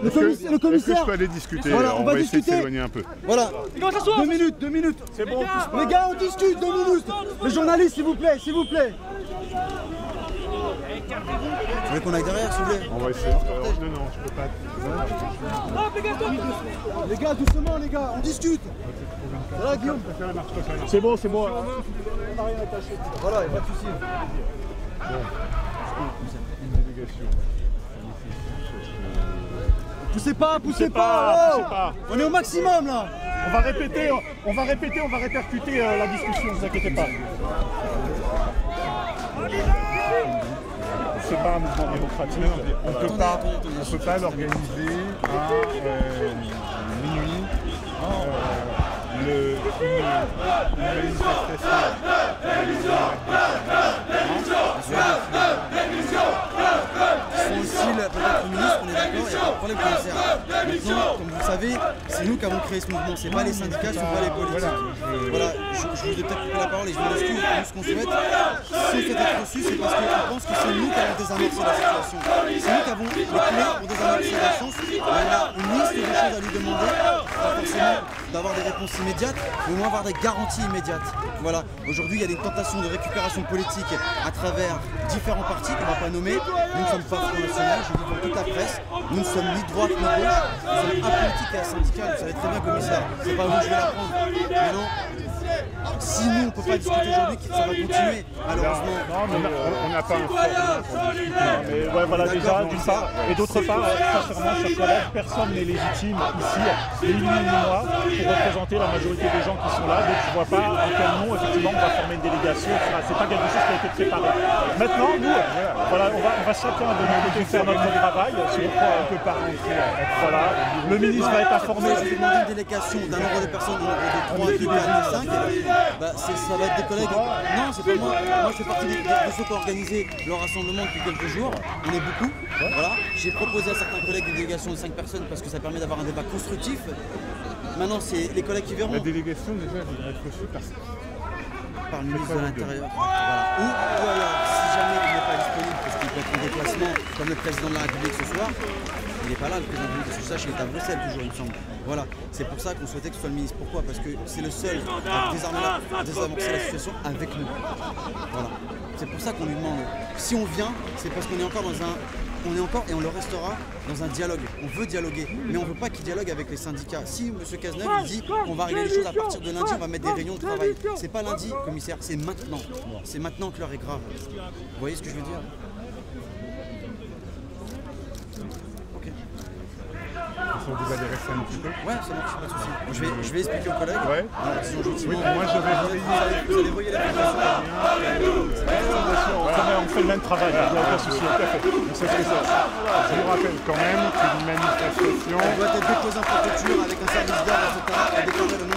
Le Est-ce que commissaire. je peux aller discuter? Voilà, on va essayer de s'éloigner un peu. Voilà. 2 minutes. C'est bon. Les gars, on discute, 2 minutes. Les journalistes, s'il vous plaît, s'il vous plaît. Vous voulez qu'on aille derrière, s'il vous plaît? On va essayer. Non, je peux pas. Les gars, doucement, les gars, on discute. Voilà, Guillaume. C'est bon. Voilà, il n'y a pas de souci. Une délégation. Poussez pas. On est au maximum là. On va répéter, on va répercuter la discussion, ne vous inquiétez pas. C'est pas un mouvement démocratique. On peut pas l'organiser à minuit. Une Ils sont aussi peut-être ministre, on est d'accord, il n'y a pas de problème commissaire. Maintenant, comme vous le savez, c'est nous qui avons créé ce mouvement, c'est pas les syndicats, c'est pas les politiques. Voilà, je vous ai peut-être coupé la parole et je vous excuse, nous ce qu'on souhaite, si on fait être reçu, c'est parce qu'on pense que c'est nous qui avons désamorcé la situation. C'est nous qui avons les clés pour désamorcer la chose. On a une liste de choses à lui demander, pas forcément d'avoir des réponses immédiates, mais au moins avoir des garanties immédiates. Voilà, aujourd'hui il y a des tentations de récupération politique à travers différents partis qu'on ne va pas nommer. Nous ne sommes pas Front National, je le dis dans toute la presse, nous ne sommes ni droite ni gauche, nous sommes apolitiques et asyndicales, vous savez très bien commissaire, c'est pas vous que je vais l'apprendre. Maintenant, si nous on ne peut pas discuter aujourd'hui, ça va continuer, malheureusement. Non, mais on n'a pas un fort. Mais ouais, voilà, déjà, d'une part. Et d'autre part, sincèrement, chers collègues, personne n'est légitime ici, ni lui ni moi, pour représenter la majorité des gens qui sont là. Donc je ne vois pas en quel nom, effectivement, on va former une délégation. C'est pas quelque chose qui a été préparé. Maintenant, nous, voilà, on va chacun de notre côté faire notre travail. Sur quoi on ne peut pas rentrer. Voilà. Le ministre va être informé. Je vais demander une délégation d'un nombre de personnes, d'un nombre de 3, 2, 4, 5. Bah, ça va être des collègues. Non, c'est pas moi. Moi, je fais partie de ceux qui ont organisé le rassemblement depuis quelques jours. On est beaucoup. Voilà. J'ai proposé à certains collègues une délégation de 5 personnes parce que ça permet d'avoir un débat constructif. Maintenant, c'est les collègues qui verront. La délégation, déjà, elle va être reçue par le ministre de l'Intérieur. Voilà. Ou alors, si jamais il n'est pas disponible parce qu'il peut être en déplacement, comme le président de la République ce soir, il n'est pas là, le président de la République, que je sache, il est à Bruxelles toujours, il me semble. Voilà, c'est pour ça qu'on souhaitait que ce soit le ministre. Pourquoi? Parce que c'est le seul à désamorcer la situation avec nous. Voilà. C'est pour ça qu'on lui demande. Si on vient, c'est parce qu'on est encore dans un... On est encore, et on le restera, dans un dialogue. On veut dialoguer, mais on ne veut pas qu'il dialogue avec les syndicats. Si M. Cazeneuve dit qu'on va régler les choses à partir de lundi, on va mettre des réunions de travail. C'est pas lundi, commissaire, c'est maintenant. C'est maintenant que l'heure est grave. Vous voyez ce que je veux dire? Ok. Vous allez rester un petit peu? Ouais, ça marche, pas de souci. Je vais expliquer aux collègues. Ouais. Alors, disons gentiment. Oui, moi je vais vous allez voyer la On fait le même travail, il n'y a aucun souci. On sait ce que c'est. Je vous rappelle quand même qu'une manifestation... Elle doit être déposée en préfecture avec un service d'ordre, etc. et déclarer le nom de.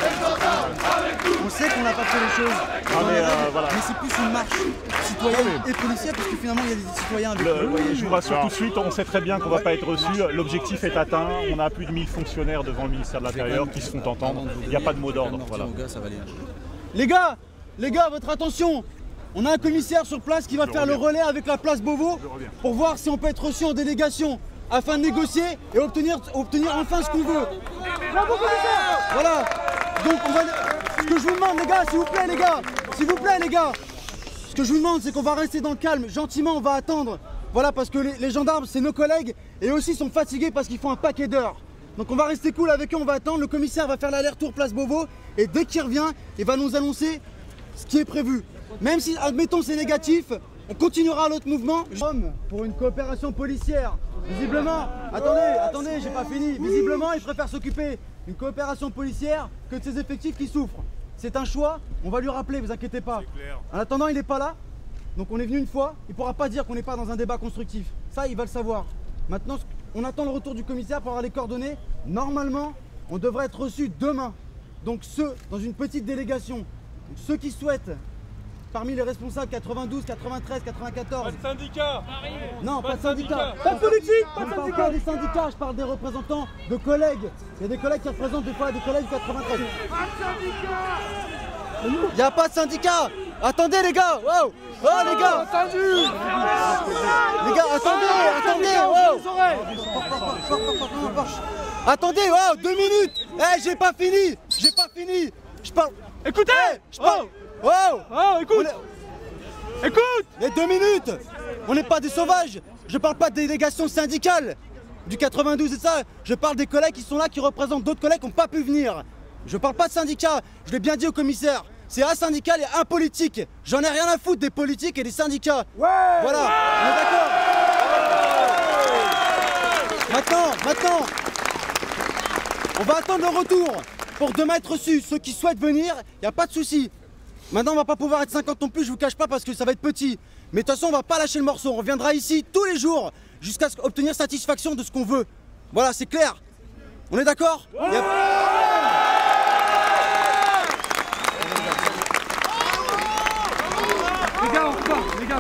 On sait qu'on n'a pas fait les choses. Mais c'est plus une marche citoyenne et policière parce que finalement il y a des citoyens avec nous. Je vous rassure tout de suite, on sait très bien qu'on ne va pas être reçu. L'objectif est atteint. On a plus de 1000 fonctionnaires devant le ministère de l'Intérieur qui se font entendre. Il n'y a pas de mot d'ordre. Voilà. Les gars, votre attention. On a un commissaire sur place qui va faire le relais avec la place Beauvau pour voir si on peut être reçu en délégation afin de négocier et obtenir enfin ce qu'on veut. Voilà. Donc ce que je vous demande les gars, s'il vous plaît les gars, ce que je vous demande c'est qu'on va rester dans le calme, gentiment on va attendre. Voilà, parce que les gendarmes c'est nos collègues et aussi sont fatigués parce qu'ils font un paquet d'heures. Donc on va rester cool avec eux, on va attendre, le commissaire va faire l'aller-retour place Beauvau et dès qu'il revient, il va nous annoncer ce qui est prévu. Même si, admettons, c'est négatif, on continuera l'autre mouvement. Pour une coopération policière. Visiblement, attendez, j'ai pas fini. Visiblement, il préfère s'occuper d'une coopération policière que de ses effectifs qui souffrent. C'est un choix, on va lui rappeler, vous inquiétez pas. En attendant, il n'est pas là, donc on est venu une fois, il pourra pas dire qu'on n'est pas dans un débat constructif. Ça, il va le savoir. Maintenant, on attend le retour du commissaire pour avoir les coordonnées. Normalement, on devrait être reçu demain. Donc dans une petite délégation. Donc, ceux qui souhaitent parmi les responsables 92, 93, 94. Pas de syndicat. Non, pas de syndicat. Pas de politique, pas de Je parle syndicat. pas des syndicats, je parle des représentants de collègues. Il y a des collègues qui représentent des fois des collègues 93. Il n'y a pas de syndicat. Attendez les gars, wow. Oh les gars. Les gars, attendez, wow. Attendez, wow, 2 minutes. Eh, j'ai pas fini. Je parle. Écoutez. Je parle. Wow. Écoute. Écoute. Les 2 minutes. On n'est pas des sauvages. Je parle pas de délégation syndicale du 92 et ça. Je parle des collègues qui sont là, qui représentent d'autres collègues qui n'ont pas pu venir. Je parle pas de syndicats. Je l'ai bien dit au commissaire. C'est asyndical et apolitique. J'en ai rien à foutre des politiques et des syndicats. Voilà, on est d'accord. Maintenant, on va attendre le retour pour demain être reçus. Ceux qui souhaitent venir, il n'y a pas de souci. Maintenant, on va pas pouvoir être 50 non plus, je vous cache pas, parce que ça va être petit. Mais de toute façon, on va pas lâcher le morceau. On reviendra ici tous les jours jusqu'à obtenir satisfaction de ce qu'on veut. Voilà, c'est clair. On est d'accord ? Les gars, on repart, les gars.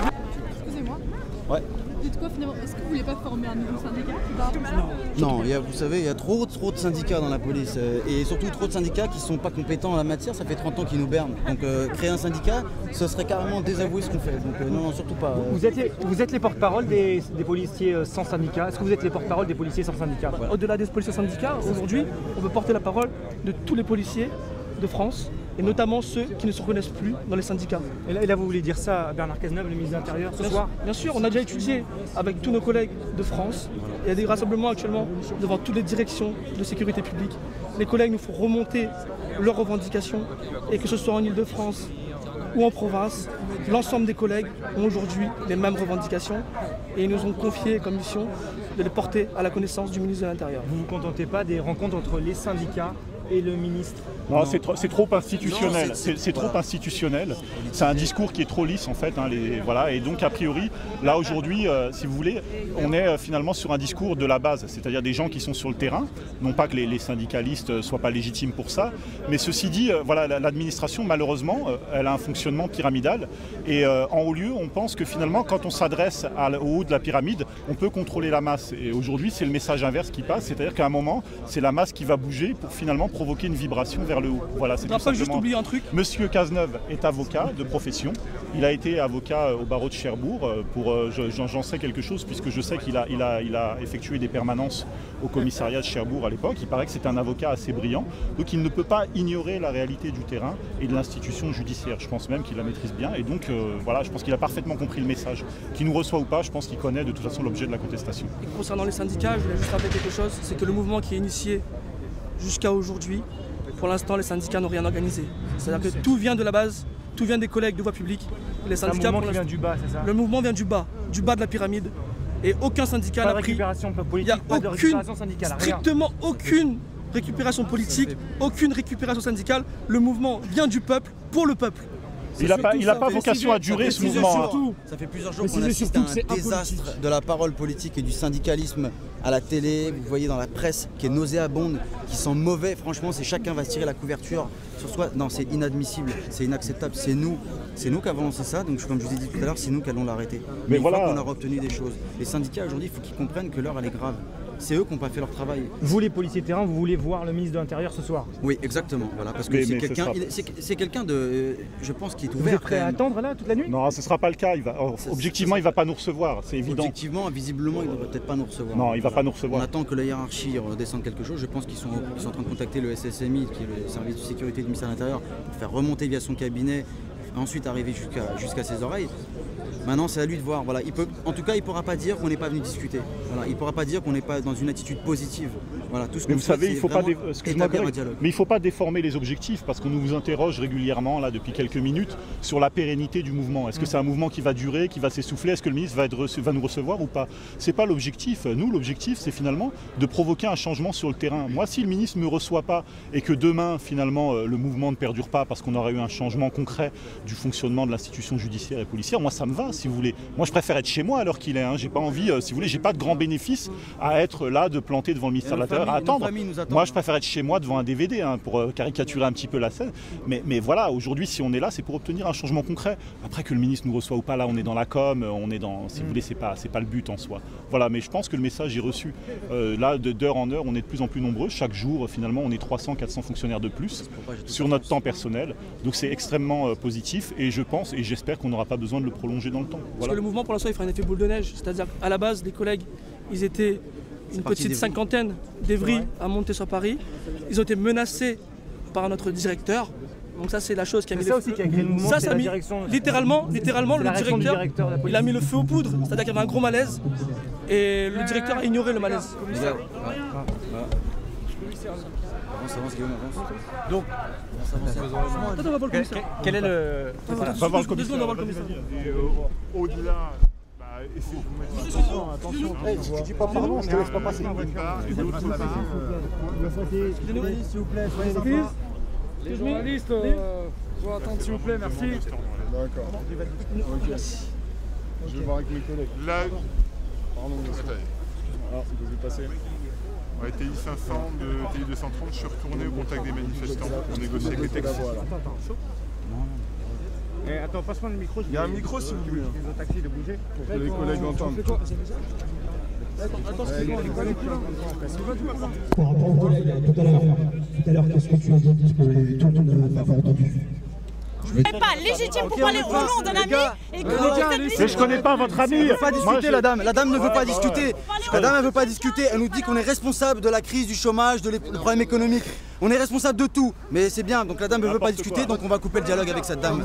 Excusez-moi. Ouais. Dites quoi finalement? Est-ce que vous voulez pas former un nouveau syndicat? Non, vous savez, il y a trop de syndicats dans la police et surtout trop de syndicats qui sont pas compétents en la matière. Ça fait 30 ans qu'ils nous bernent. Donc créer un syndicat, ce serait carrément désavouer ce qu'on fait. Donc non, surtout pas. Vous êtes les porte-parole des policiers sans syndicat. Est-ce que vous êtes les porte-parole des policiers sans syndicat? Au-delà des policiers syndicats, aujourd'hui, on veut porter la parole de tous les policiers de France, et notamment ceux qui ne se reconnaissent plus dans les syndicats. Et là, vous voulez dire ça à Bernard Cazeneuve, le ministre de l'Intérieur, ce soir? Bien sûr, on a déjà étudié avec tous nos collègues de France. Il y a des rassemblements actuellement devant toutes les directions de sécurité publique. Les collègues nous font remonter leurs revendications, et que ce soit en Ile-de-France ou en province, l'ensemble des collègues ont aujourd'hui les mêmes revendications et ils nous ont confié comme mission de les porter à la connaissance du ministre de l'Intérieur. Vous ne vous contentez pas des rencontres entre les syndicats et le ministre? Non, c'est trop institutionnel. C'est trop institutionnel. C'est un discours qui est trop lisse en fait. Voilà. Et donc a priori, là aujourd'hui, si vous voulez, on est finalement sur un discours de la base, c'est-à-dire des gens qui sont sur le terrain. Non pas que les syndicalistes ne soient pas légitimes pour ça, mais ceci dit, voilà, l'administration malheureusement, elle a un fonctionnement pyramidal. Et en haut lieu, on pense que finalement, quand on s'adresse au haut de la pyramide, on peut contrôler la masse. Et aujourd'hui, c'est le message inverse qui passe, c'est-à-dire qu'à un moment, c'est la masse qui va bouger pour finalement provoquer une vibration vers le haut. Voilà, c'est tout simplement. Juste oublier un truc. Monsieur Cazeneuve est avocat de profession. Il a été avocat au barreau de Cherbourg. J'en sais quelque chose puisque je sais qu'il a effectué des permanences au commissariat de Cherbourg à l'époque. Il paraît que c'est un avocat assez brillant. Donc il ne peut pas ignorer la réalité du terrain et de l'institution judiciaire. Je pense même qu'il la maîtrise bien. Et donc voilà, je pense qu'il a parfaitement compris le message. Qu'il nous reçoit ou pas, je pense qu'il connaît de toute façon l'objet de la contestation. Et concernant les syndicats, je voulais juste rappeler quelque chose, c'est que le mouvement qui est initié jusqu'à aujourd'hui, pour l'instant, les syndicats n'ont rien organisé. C'est-à-dire que tout vient de la base, tout vient des collègues de voie publique. Les syndicats, un mouvement qui vient du bas, c'est ça? Le mouvement vient du bas de la pyramide. Et aucun syndicat n'a pris. Il n'y a strictement aucune récupération politique, aucune récupération syndicale. Le mouvement vient du peuple, pour le peuple. Il n'a pas vocation à durer ce mouvement. Ça fait plusieurs jours qu'on assiste à un désastre de la parole politique et du syndicalisme à la télé. Vous voyez dans la presse qui est nauséabonde, qui sent mauvais. Franchement, chacun va se tirer la couverture sur soi. Non, c'est inadmissible, c'est inacceptable. C'est nous qui avons lancé ça. Donc, comme je vous ai dit tout à l'heure, c'est nous qui allons l'arrêter. Mais voilà, qu'on aura obtenu des choses. Les syndicats aujourd'hui, il faut qu'ils comprennent que l'heure elle est grave. C'est eux qui n'ont pas fait leur travail. Vous, les policiers de terrain, vous voulez voir le ministre de l'Intérieur ce soir? Oui, exactement. Voilà, parce que c'est quelqu'un de, je pense, qui est ouvert. Vous êtes prêt à attendre là toute la nuit? Non, ce ne sera pas le cas. Objectivement, il ne va pas nous recevoir, c'est évident. Objectivement, visiblement, il ne devrait peut-être pas nous recevoir. Non, il ne va pas nous recevoir. On attend que la hiérarchie redescende quelque chose. Je pense qu'ils sont en train de contacter le SSMI, qui est le service de sécurité du ministère de l'Intérieur, pour faire remonter via son cabinet, ensuite arriver jusqu'à ses oreilles. Maintenant, c'est à lui de voir. Voilà, en tout cas, il ne pourra pas dire qu'on n'est pas venu discuter. Voilà, il ne pourra pas dire qu'on n'est pas dans une attitude positive. Voilà, tout ce que vous savez, il ne faut pas déformer les objectifs parce qu'on nous interroge régulièrement là depuis quelques minutes sur la pérennité du mouvement. Est-ce que c'est un mouvement qui va durer, qui va s'essouffler? Est-ce que le ministre va nous recevoir ou pas? C'est pas l'objectif. Nous, l'objectif, c'est finalement de provoquer un changement sur le terrain. Moi, si le ministre ne me reçoit pas et que demain, finalement, le mouvement ne perdure pas parce qu'on aurait eu un changement concret du fonctionnement de l'institution judiciaire et policière, moi, ça me va. Si vous voulez. Moi, je préfère être chez moi à l'heure qu'il est. J'ai pas envie, si vous voulez, j'ai pas de grand bénéfice à être là, de planter devant le ministère de l'Intérieur heures à attendre. famille nous attend. Moi, je préfère être chez moi devant un DVD hein, pour caricaturer un petit peu la scène. Mais voilà, aujourd'hui, si on est là, c'est pour obtenir un changement concret. Après que le ministre nous reçoit ou pas, là, on est dans la com, on est dans, si vous voulez, c'est pas le but en soi. Voilà, mais je pense que le message est reçu. Là, d'heure en heure, on est de plus en plus nombreux. Chaque jour, finalement, on est 300, 400 fonctionnaires de plus sur notre temps personnel. Donc c'est extrêmement positif et je pense et j'espère qu'on n'aura pas besoin de le prolonger dans le temps. Parce que le mouvement, pour l'instant, il fera un effet boule de neige. C'est-à-dire qu'à la base, les collègues, ils étaient une petite cinquantaine d'Evry à monter sur Paris. Ils ont été menacés par notre directeur. Donc ça, c'est la chose qui a mis ça aussi qui a créé le mouvement, ça c'est a la mis direction. littéralement le directeur, de la police. il a mis le feu aux poudres. C'est-à-dire qu'il y avait un gros malaise et le directeur a ignoré le malaise. Avance, Guillaume, avance. Donc, attends, on va voir le commissaire. Quel est le... On va voir le commissaire. Au-delà... Attention, je dis pas pardon, je te laisse pas passer. S'il vous plaît, Les journalistes, faut attendre s'il vous plaît, merci. D'accord. Ok. Je vais voir avec mes collègues. Là, pardon, alors, c'est quoi passé? Ouais, TI 500 de TI 230, je suis retourné au contact des manifestants pour négocier avec les taxis. Attends, passe-moi le micro. Il y a un micro si vous voulez. Les taxis de bouger. Pour que les collègues entendent. Par rapport aux collègues, tout à l'heure, qu'est-ce que tu as dit que tout le monde n'a pas entendu? Vous n'êtes pas légitime pour parler au nom d'un ami et que vous êtes légitime. Mais je connais pas votre ami. Elle ne veut pas discuter, la dame. La dame ne veut pas discuter. La dame ne veut pas discuter. Elle nous dit qu'on est responsable de la crise, du chômage, des problèmes économiques. On est responsable de tout. Mais c'est bien. Donc la dame ne veut pas discuter. Donc on va couper le dialogue avec cette dame.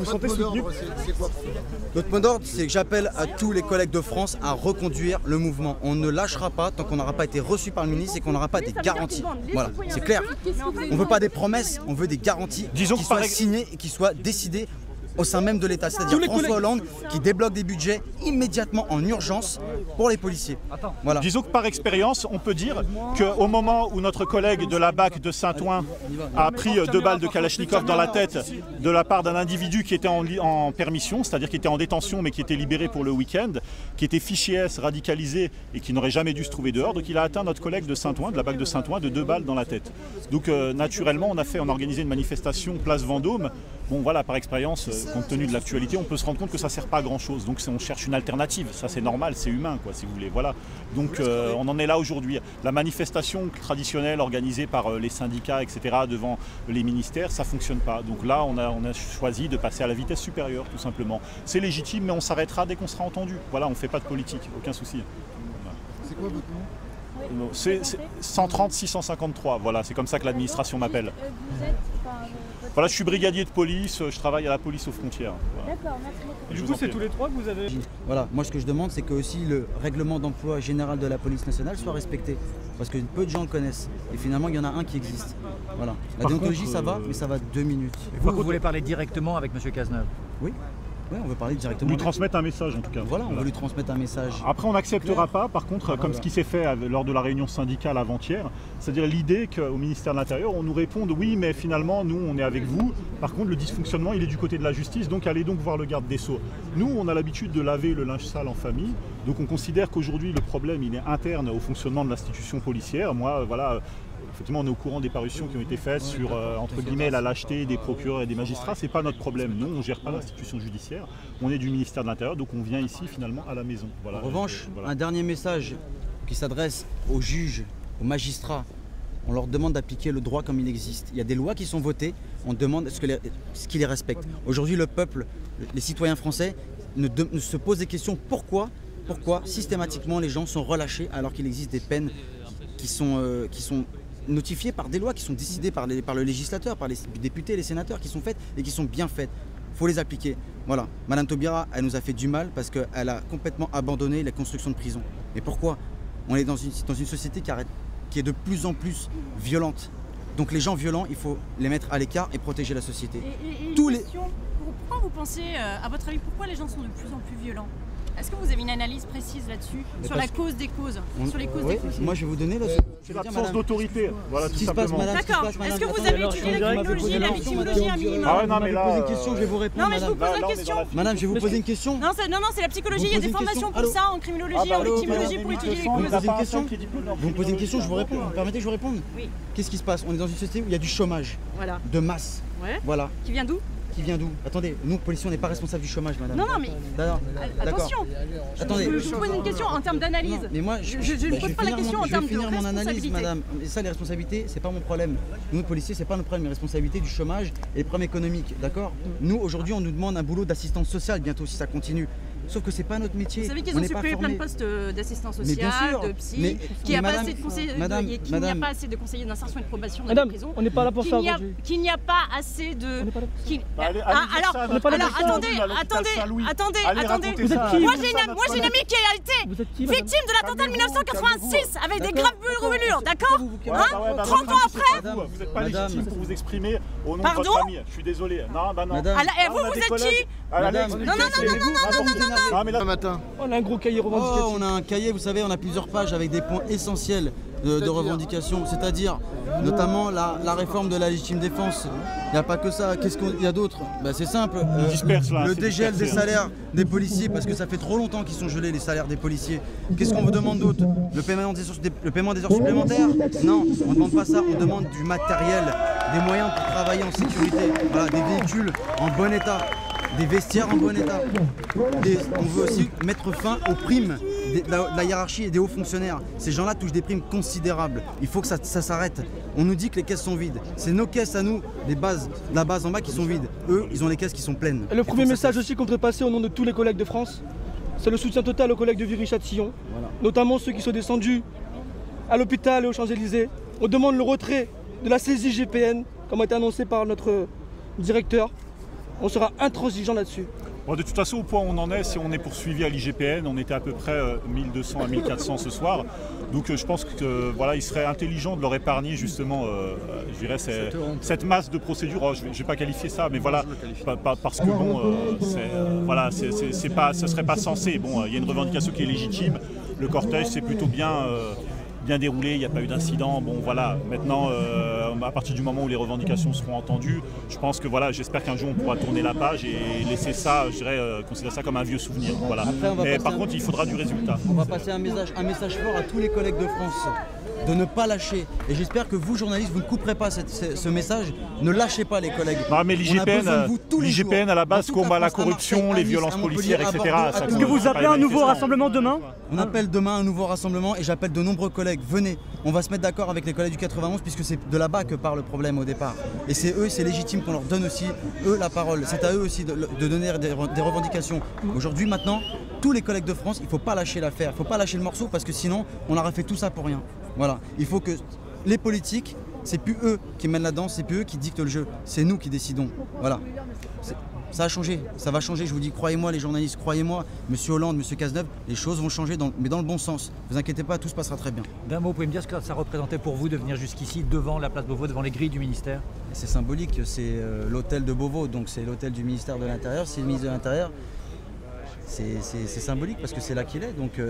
Notre mot d'ordre, c'est que j'appelle à tous les collègues de France à reconduire le mouvement. On ne lâchera pas tant qu'on n'aura pas été reçu par le ministre et qu'on n'aura pas des garanties. Voilà, c'est clair. On ne veut pas des promesses, on veut des garanties qui soient signées et qui soient décidées au sein même de l'État, c'est-à-dire François Hollande qui débloque des budgets immédiatement en urgence pour les policiers. Voilà. Disons que par expérience, on peut dire qu'au moment où notre collègue de la BAC de Saint-Ouen a pris 2 balles de Kalachnikov dans la tête de la part d'un individu qui était en permission, c'est-à-dire qui était en détention mais qui était libéré pour le week-end, qui était fiché S, radicalisé et qui n'aurait jamais dû se trouver dehors, donc il a atteint notre collègue de Saint-Ouen, de la BAC de Saint-Ouen, de 2 balles dans la tête. Donc naturellement, on a organisé une manifestation place Vendôme. Bon voilà, par expérience, compte tenu de l'actualité, on peut se rendre compte que ça ne sert pas à grand chose. Donc on cherche une alternative, ça c'est normal, c'est humain quoi, si vous voulez. Voilà. Donc on en est là aujourd'hui. La manifestation traditionnelle organisée par les syndicats, etc., devant les ministères, ça ne fonctionne pas. Donc là, on a choisi de passer à la vitesse supérieure, tout simplement. C'est légitime, mais on s'arrêtera dès qu'on sera entendu. Voilà, on ne fait pas de politique, aucun souci. Voilà. C'est quoi votre nom? C'est 130 653, voilà, c'est comme ça que l'administration m'appelle. Voilà, je suis brigadier de police, je travaille à la police aux frontières. Voilà. D'accord, merci beaucoup. Du coup, c'est tous les 3 que vous avez... Voilà, moi ce que je demande, c'est que aussi le règlement d'emploi général de la police nationale soit respecté. Parce que peu de gens le connaissent. Et finalement, il y en a un qui existe. Voilà. La déontologie, ça va, mais ça va 2 minutes. Vous voulez parler directement avec M. Cazeneuve? Oui. Oui, on veut parler directement. Lui transmettre un message en tout cas. Voilà, on veut lui transmettre un message. Après, on n'acceptera pas, par contre, comme ce qui s'est fait lors de la réunion syndicale avant-hier, c'est-à-dire l'idée qu'au ministère de l'Intérieur, on nous réponde oui, mais finalement, nous, on est avec vous. Par contre, le dysfonctionnement, il est du côté de la justice, donc allez donc voir le garde des Sceaux. Nous, on a l'habitude de laver le linge sale en famille, donc on considère qu'aujourd'hui, le problème, il est interne au fonctionnement de l'institution policière. Moi, voilà. Effectivement, on est au courant des parutions qui ont été faites sur, entre guillemets, la lâcheté des procureurs et des magistrats. Ce n'est pas notre problème. Nous, on ne gère pas l'institution judiciaire. On est du ministère de l'Intérieur, donc on vient ici, finalement, à la maison. Voilà. En revanche, un dernier message qui s'adresse aux juges, aux magistrats. On leur demande d'appliquer le droit comme il existe. Il y a des lois qui sont votées, on demande ce qu'ils les respectent. Aujourd'hui, le peuple, les citoyens français, ne se posent des questions. Pourquoi systématiquement les gens sont relâchés alors qu'il existe des peines qui sont notifiées par des lois qui sont décidées par le législateur, par les députés, les sénateurs, qui sont faites et qui sont bien faites. Il faut les appliquer. Voilà. Madame Taubira, elle nous a fait du mal parce qu'elle a complètement abandonné la construction de prisons. Mais pourquoi? On est dans une société qui est de plus en plus violente. Donc les gens violents, il faut les mettre à l'écart et protéger la société. Pour pourquoi vous pensez, à votre avis, pourquoi les gens sont de plus en plus violents? Est-ce que vous avez une analyse précise là-dessus, sur la cause des causes, sur les causes des causes? Moi, je vais vous donner c'est l'absence d'autorité. Voilà, tout simplement. D'accord. Est-ce que vous avez étudié la criminologie, la victimologie un minimum? Ah ouais, non, mais là, poser une question, je vais vous répondre. Non, mais je vous pose la question. Madame, je vais vous poser une question. Non, c'est la psychologie. Il y a des formations pour ça, en criminologie, en victimologie, pour étudier les causes. Vous me posez une question, je vous réponds. Vous me permettez que je vous réponde? Oui. Qu'est-ce qui se passe? On est dans une société où il y a du chômage. Voilà. De masse. Ouais. Voilà. Qui vient d'où? Qui vient d'où? Attendez, nous, policiers, on n'est pas responsable du chômage, madame. Non, non, mais attention. Attendez. Je vous pose une question en termes d'analyse. Mais moi, je ne pose pas la question en termes de responsabilité. Je vais finir mon analyse, madame. Et ça, les responsabilités, c'est pas mon problème. Nous, policiers, c'est pas notre problème. Les responsabilités du chômage et les problèmes économiques, d'accord? Nous, aujourd'hui, on nous demande un boulot d'assistance sociale bientôt si ça continue. Sauf que c'est pas notre métier. Vous savez qu'ils ont supprimé plein de postes d'assistants sociaux, de psy, qu'il n'y a pas assez de conseillers, qu'il n'y a pas assez de conseillers d'insertion et de probation dans les prisons. On n'est pas là pour ça aujourd'hui. Qu'il n'y a pas assez de. Alors, attendez. Moi j'ai une amie qui a été victime de l'attentat de 1986 avec des graves brûlures, d'accord? 30 ans après. Vous n'êtes pas légitime pour vous exprimer au nom de votre famille. Je suis désolé. Non, bah non. Vous êtes qui? Non, matin. On a un gros cahier revendicatif. On a un cahier, vous savez, on a plusieurs pages avec des points essentiels de revendication, c'est-à-dire notamment la réforme de la légitime défense. Il n'y a pas que ça, qu'est-ce qu'il y a d'autre? C'est simple, le dégel des salaires des policiers, parce que ça fait trop longtemps qu'ils sont gelés les salaires des policiers. Qu'est-ce qu'on vous demande d'autre? Le paiement des heures supplémentaires? Non, on ne demande pas ça, on demande du matériel, des moyens pour travailler en sécurité, voilà, des véhicules en bon état. Des vestiaires en bon état. On veut aussi mettre fin aux primes de la hiérarchie et des hauts fonctionnaires. Ces gens-là touchent des primes considérables. Il faut que ça s'arrête. On nous dit que les caisses sont vides. C'est nos caisses à nous, la base en bas qui sont vides. Eux, ils ont les caisses qui sont pleines. Et le premier message aussi qu'on voudrait passer au nom de tous les collègues de France, c'est le soutien total aux collègues de Viry-Châtillon, notamment ceux qui sont descendus à l'hôpital et aux Champs-Élysées. On demande le retrait de la saisie GPN, comme a été annoncé par notre directeur. On sera intransigeant là-dessus. Bon, de toute façon, au point où on en est, si on est poursuivi à l'IGPN, on était à peu près 1200 à 1400 ce soir. Donc je pense que voilà, il serait intelligent de leur épargner justement, je dirais, cette masse de procédures. Je ne vais pas qualifier ça, mais voilà, parce que bon, voilà, ça serait pas censé. Bon, il y a une revendication qui est légitime. Le cortège, c'est plutôt bien déroulé, il n'y a pas eu d'incident. Bon voilà, maintenant à partir du moment où les revendications seront entendues, je pense que voilà, j'espère qu'un jour on pourra tourner la page et laisser ça, je dirais, considérer ça comme un vieux souvenir. Voilà. Mais par contre, il faudra du résultat. On va passer un message fort à tous les collègues de France de ne pas lâcher. Et j'espère que vous, journalistes, vous ne couperez pas ce message. Ne lâchez pas les collègues. Non, mais l'IGPN à la base combat la corruption, les violences policières, etc. Est-ce que vous appelez un nouveau rassemblement demain? On appelle demain un nouveau rassemblement et j'appelle de nombreux collègues. Venez, on va se mettre d'accord avec les collègues du 91 puisque c'est de là-bas que part le problème au départ. Et c'est eux, c'est légitime qu'on leur donne aussi, eux, la parole. C'est à eux aussi de donner des revendications. Aujourd'hui, maintenant, tous les collègues de France, il ne faut pas lâcher l'affaire, il ne faut pas lâcher le morceau parce que sinon, on aura fait tout ça pour rien. Voilà, il faut que les politiques, c'est plus eux qui mènent la danse, c'est plus eux qui dictent le jeu, c'est nous qui décidons. Voilà, ça a changé, ça va changer, je vous dis, croyez-moi les journalistes, croyez-moi, Monsieur Hollande, Monsieur Cazeneuve, les choses vont changer, mais dans le bon sens. Ne vous inquiétez pas, tout se passera très bien. D'un mot, vous pouvez me dire ce que ça représentait pour vous de venir jusqu'ici, devant la place Beauvau, devant les grilles du ministère? C'est symbolique, c'est l'hôtel de Beauvau, donc c'est l'hôtel du ministère de l'Intérieur, c'est le ministre de l'Intérieur. C'est symbolique parce que c'est là qu'il est, donc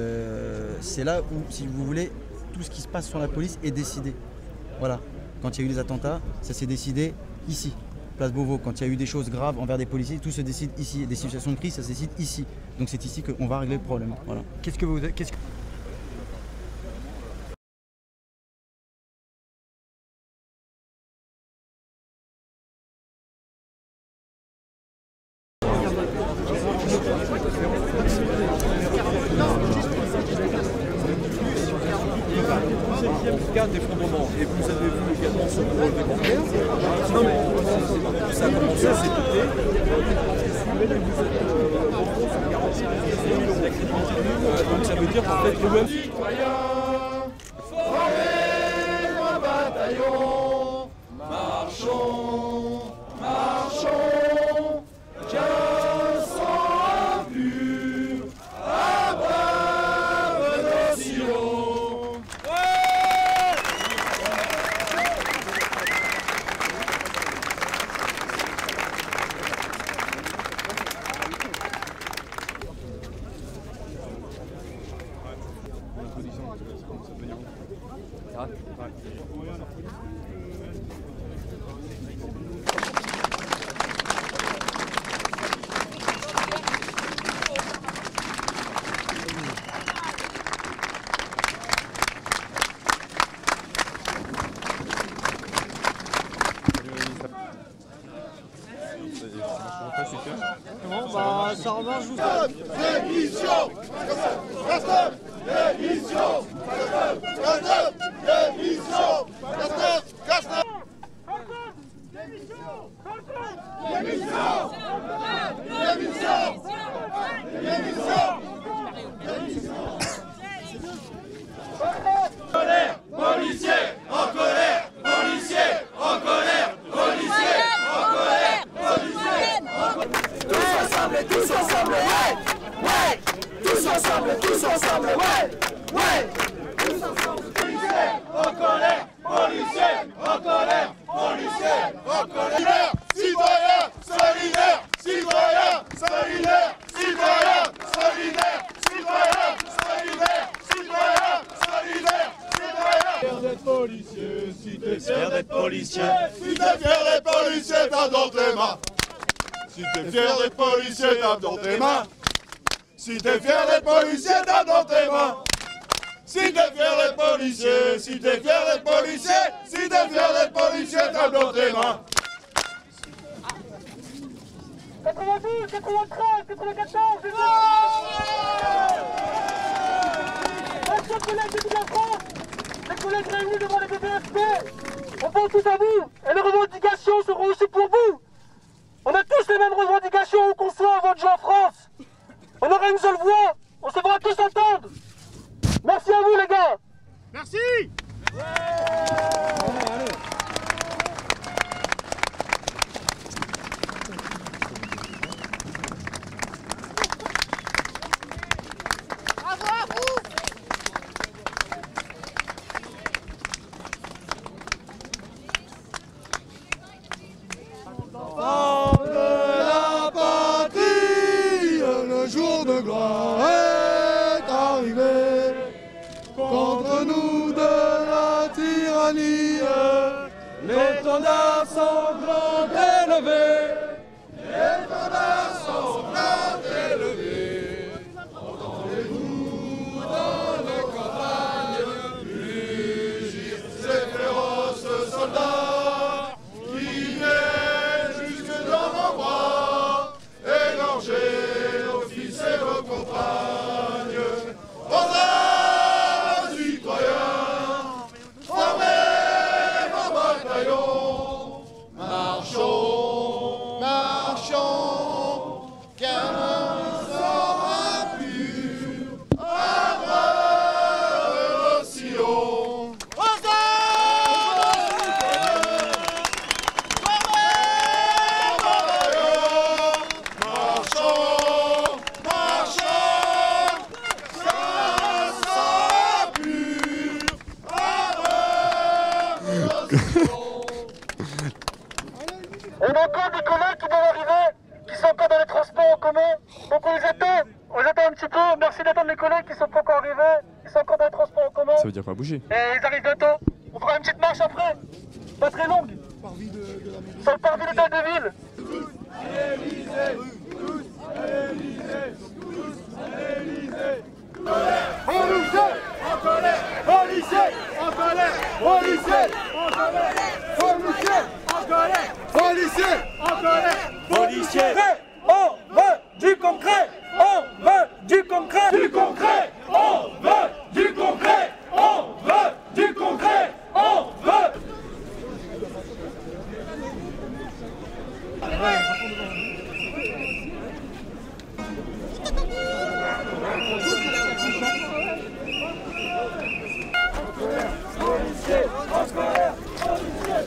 c'est là où, si vous voulez, tout ce qui se passe sur la police est décidé. Voilà, quand il y a eu les attentats, ça s'est décidé ici, place Beauvau. Quand il y a eu des choses graves envers des policiers, tout se décide ici. Des situations de crise, ça se décide ici. Donc c'est ici qu'on va régler le problème. Voilà. Qu'est-ce que vous... Cas d'effondrement. Et vous avez vu également ce rôle de bancaire. Non mais ça a commencé à s'écouter. Donc ça veut dire qu'en fait vous-même. Formez un bataillon, marchons, marchons, qu'un sang impur abreuve nos sillons. Bon, bah, ça remarche juste. Démission! Démission! Démission! Colère, policier, en colère, policier, en colère, policier, en colère, policier, en colère. Tous ensemble, ouais, ouais. Tous ensemble, ouais, ouais. Tous ensemble, policier, en colère, policier, en colère, policier, en colère. Citoyen, solidaire, citoyen, solidaire, citoyen, solidaire, citoyen, solidaire, citoyen, solidaire, citoyen. Fier d'être policier, si t'es fier d'être policier, si t'es fier d'être policier, tape dans tes mains. Si t'es fier d'être policier, tape dans tes mains. Si t'es fier d'être policier, tape dans tes mains. Si t'es fier d'être policier, si t'es fier d'être policier, si t'es fier d'être policier, tape dans tes mains. 92, 93, 94, Action collègues de toute la France, les collègues réunis devant les BPFP, on pense tous à vous et les revendications seront aussi pour vous. On a tous les mêmes revendications où qu'on soit avant de jouer en France. On aura une seule voix, on se fera tous entendre. Merci à vous les gars. Merci. Bravo à vous. Enfants de la patrie, le jour de gloire est arrivé. Contre nous de la tyrannie, l'étendard sanglant élevé. L'étendard sanglant élevé. Entendez-vous dans nos campagnes rugir ces féroces soldats qui viennent jusque dans nos bras, égorger nos fils et vos compagnes. Marchons, marchons, qu'un sort impur abreuve nos sillons. Marchons, marchons, qu'un sort impur abreuve nos sillons. On a encore des collègues qui doivent arriver, qui sont encore dans les transports en commun. Donc on les attend un petit peu. Merci d'attendre les collègues qui sont pas encore arrivés, qui sont encore dans les transports en commun. Ça veut dire quoi, bouger? Et ils arrivent bientôt. On fera une petite marche après, pas très longue. Sur le parvis de l'hôtel de ville. Policier, en colère, policier, en colère, policier, en colère, policier, en colère, policier, en colère, policier. On veut du concret, on veut du concret, Du concret, on veut du concret, on veut du concret, on veut. policier, en colère, policier,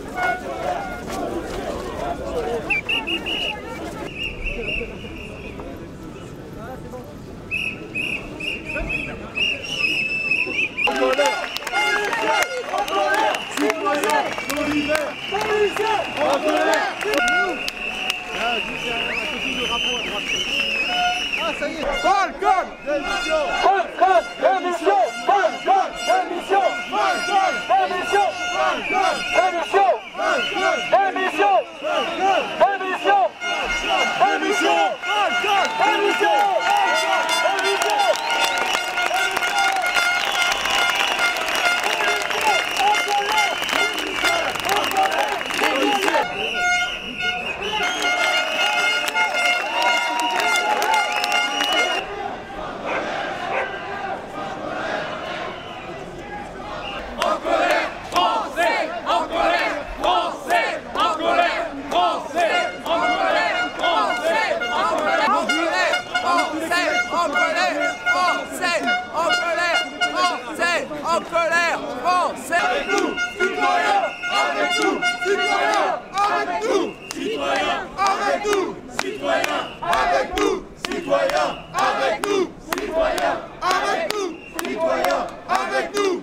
en colère, Français. Avec nous, citoyens, avec nous, citoyens, avec nous, citoyens, avec nous, citoyens, avec nous, citoyens, avec nous, citoyens, avec nous, citoyens, avec nous,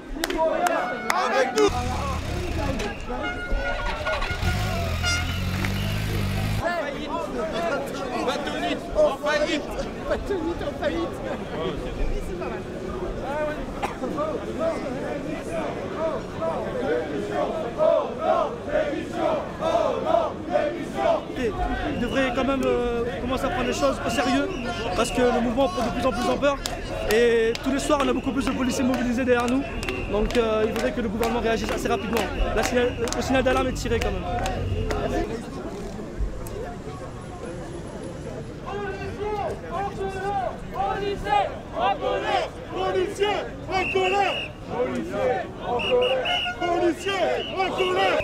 avec nous. Batonite en faillite. Batonite en faillite. Il devrait quand même commencer à prendre les choses au sérieux parce que le mouvement prend de plus en plus ampleur et tous les soirs on a beaucoup plus de policiers mobilisés derrière nous, donc il faudrait que le gouvernement réagisse assez rapidement. Là, le signal d'alarme est tiré quand même. Policiers en colère, policiers en colère, policiers en colère, policiers en colère.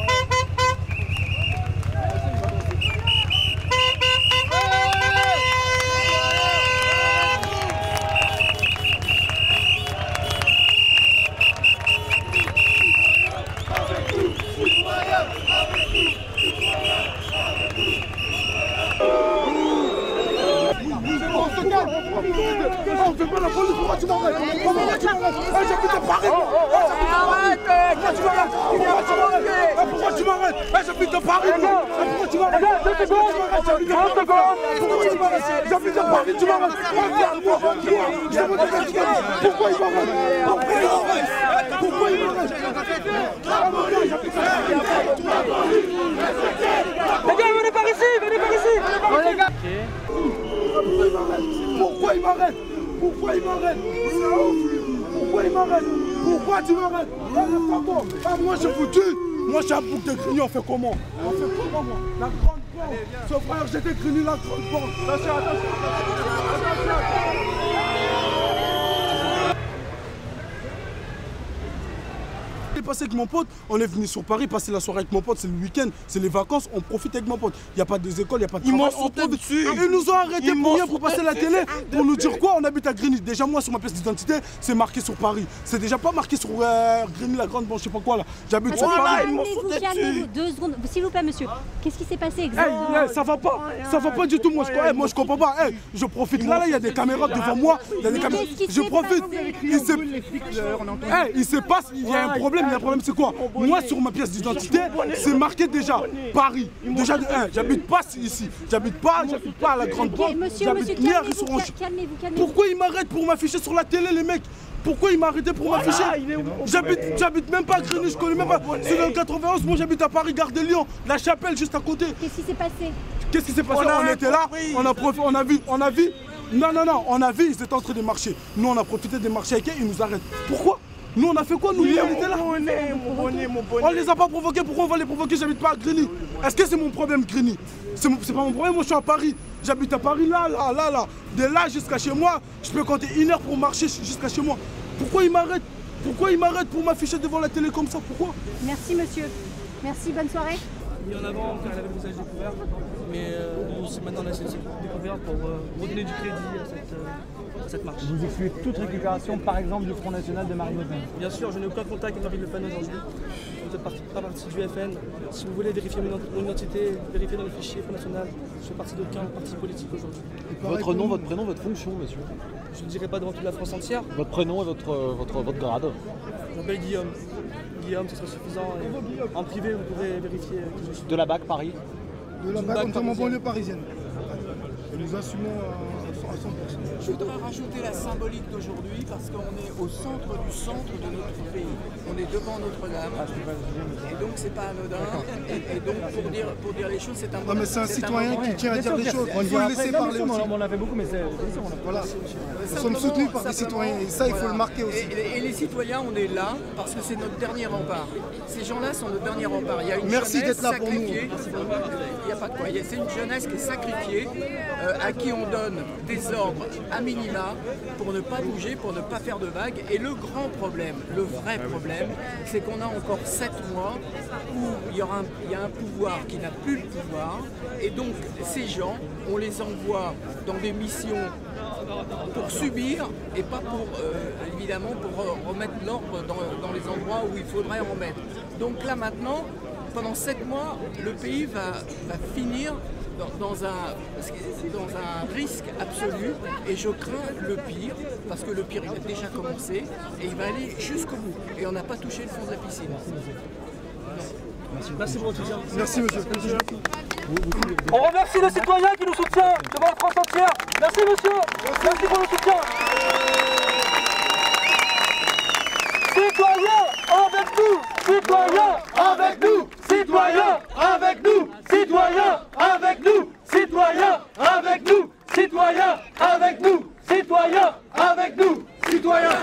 On fait pas la police, pourquoi tu m'arrêtes? Pourquoi tu m'arrêtes? J'habite à Paris. Arrête! Pourquoi tu m'arrêtes? Pourquoi tu m'arrêtes? J'habite à Paris. Pourquoi tu m'arrêtes? J'habite à Paris, tu m'arrêtes. Pourquoi il m'arrête? Pourquoi il m'arrête? Les gars, venez par ici, venez par ici. Pourquoi il m'arrête? Pourquoi il m'arrête? Pourquoi il m'arrête? Pourquoi tu m'arrêtes? Moi j'ai foutu. Moi j'ai un bouc de grignon, on fait comment? On fait comment moi? La grande porte. Ce frère, j'étais grigné la grande porte. Attention, attention. Passé avec mon pote, on est venu sur Paris passer la soirée avec mon pote, c'est le week-end, c'est les vacances, on profite avec mon pote. Il n'y a pas de écoles, il n'y a pas de travail. Ils nous ont arrêtés pour rien, pour passer la télé, pour nous dire quoi? On habite à Grigny. Déjà moi sur ma pièce d'identité, c'est marqué sur Paris. C'est déjà pas marqué sur Grigny la grande, bon je sais pas quoi là. J'habite sur Paris. Calmez-vous, 2 secondes, s'il vous plaît monsieur. Qu'est-ce qui s'est passé exactement? Ça va pas du tout, moi je comprends pas. Je profite là, il y a des caméras devant moi, il y a des caméras. Je profite. Il se passe, il y a un problème. Le problème c'est quoi? Moi sur ma pièce d'identité c'est marqué déjà Paris. Déjà de 1, j'habite pas ici. J'habite pas à la grande banque. J'habite ni à Rissorange. Pourquoi ils m'arrêtent pour m'afficher sur la télé les mecs? Pourquoi ils m'arrêtaient pour m'afficher? J'habite même pas à Grigny, je connais même pas. C'est dans le 91, moi j'habite à Paris, Gare de Lyon, la Chapelle juste à côté. Qu'est-ce qui s'est passé? Qu'est-ce qui s'est passé? On était là, on a vu. Non, on a vu, ils étaient en train de marcher. Nous on a profité de marcher avec eux, ils nous arrêtent. Pourquoi? Nous on a fait quoi? Nous on était là. On les a pas provoqués, pourquoi on va les provoquer? J'habite pas à Grigny. Est-ce que c'est mon problème Grigny? C'est pas mon problème, moi je suis à Paris. J'habite à Paris là. De là jusqu'à chez moi, je peux compter 1 heure pour marcher jusqu'à chez moi. Pourquoi ils m'arrêtent? Pourquoi ils m'arrêtent pour m'afficher devant la télé comme ça? Pourquoi? Merci monsieur. Merci, bonne soirée. Mis en avant, on avait le visage découvert, mais nous c'est maintenant la découvert pour redonner du crédit à cette marche. Vous excluez toute récupération, par exemple, du Front National de Marine Le Pen? Bien sûr, je n'ai aucun contact avec Marine Le Pen aujourd'hui. Je ne fais pas partie du FN. Si vous voulez vérifier mon identité, vérifiez dans le fichier Front National. Je fais partie d'aucun parti politique aujourd'hui. Votre nom, votre prénom, votre fonction, monsieur? Je ne dirai pas devant toute la France entière. Votre prénom et votre grade? Je m'appelle Guillaume. Guillaume, ce sera suffisant. Et en privé, vous pourrez vérifier qui je suis. De la BAC Paris? De la BAC, nous sommes en banlieue parisienne. Et nous assumons à 100%. Je voudrais rajouter la symbolique d'aujourd'hui parce qu'on est au centre du centre de notre pays. On est devant Notre-Dame. Et donc c'est pas anodin. Et donc pour dire les choses, c'est un moment. Non mais c'est un citoyen qui tient à dire des choses. Il faut le laisser parler aussi. On en avait beaucoup, mais c'est... Voilà. Nous sommes soutenus par des citoyens et ça il faut le marquer aussi. Et les citoyens, on est là parce que c'est notre dernier rempart. Ces gens-là sont notre dernier rempart. Il y a une Merci jeunesse d'être là pour nous. sacrifiée. Il n'y a pas de quoi. C'est une jeunesse qui est sacrifiée, à qui on donne des ordres à minima pour ne pas bouger, pour ne pas faire de vagues. Et le grand problème, le vrai problème, c'est qu'on a encore 7 mois où il y a un pouvoir qui n'a plus le pouvoir. Et donc ces gens, on les envoie dans des missions pour subir et pas pour, évidemment, pour remettre l'ordre dans les endroits où il faudrait en remettre. Donc là maintenant, pendant 7 mois, le pays va finir dans un risque absolu et je crains le pire, parce que le pire il a déjà commencé et il va aller jusqu'au bout. Et on n'a pas touché le fond de la piscine. Merci pour votre soutien. Merci monsieur. On remercie le citoyen qui nous soutient devant la France entière. Merci monsieur. Merci pour le soutien. Citoyens avec nous. Citoyens avec nous. Citoyens avec nous. Citoyens avec nous. Citoyens avec nous. Citoyens avec nous. Citoyens avec nous. Citoyens.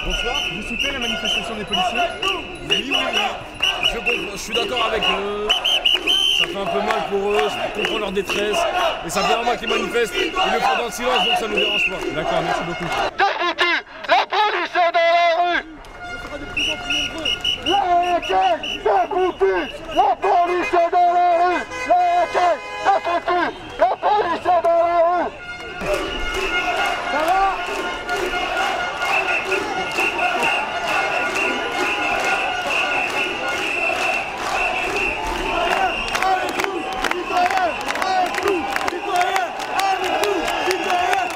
Bonsoir, vous soutenez la manifestation des policiers? Oui. Je suis d'accord avec eux. Ça fait un peu mal pour eux, je comprends leur détresse. Et ça fait normal qu'ils manifestent. Ils le font dans le silence, donc ça ne nous dérange pas. D'accord, merci beaucoup. La police est dans la rue. La haine, c'est foutu. La police est dans la rue. La haine, c'est foutu. La police est dans la rue. Ça va? Avec nous, citoyens, avec nous, citoyens, avec nous, citoyens.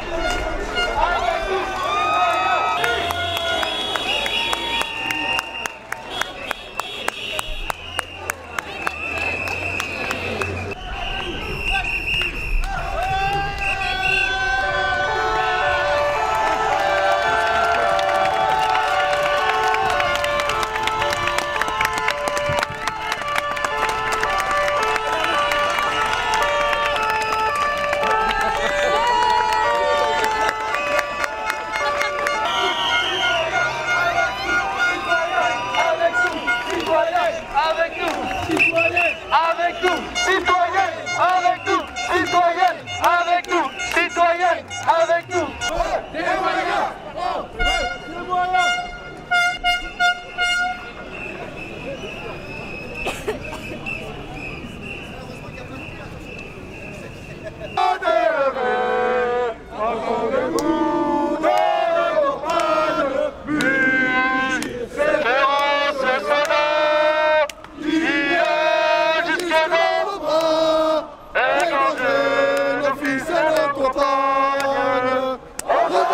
campagne, revolte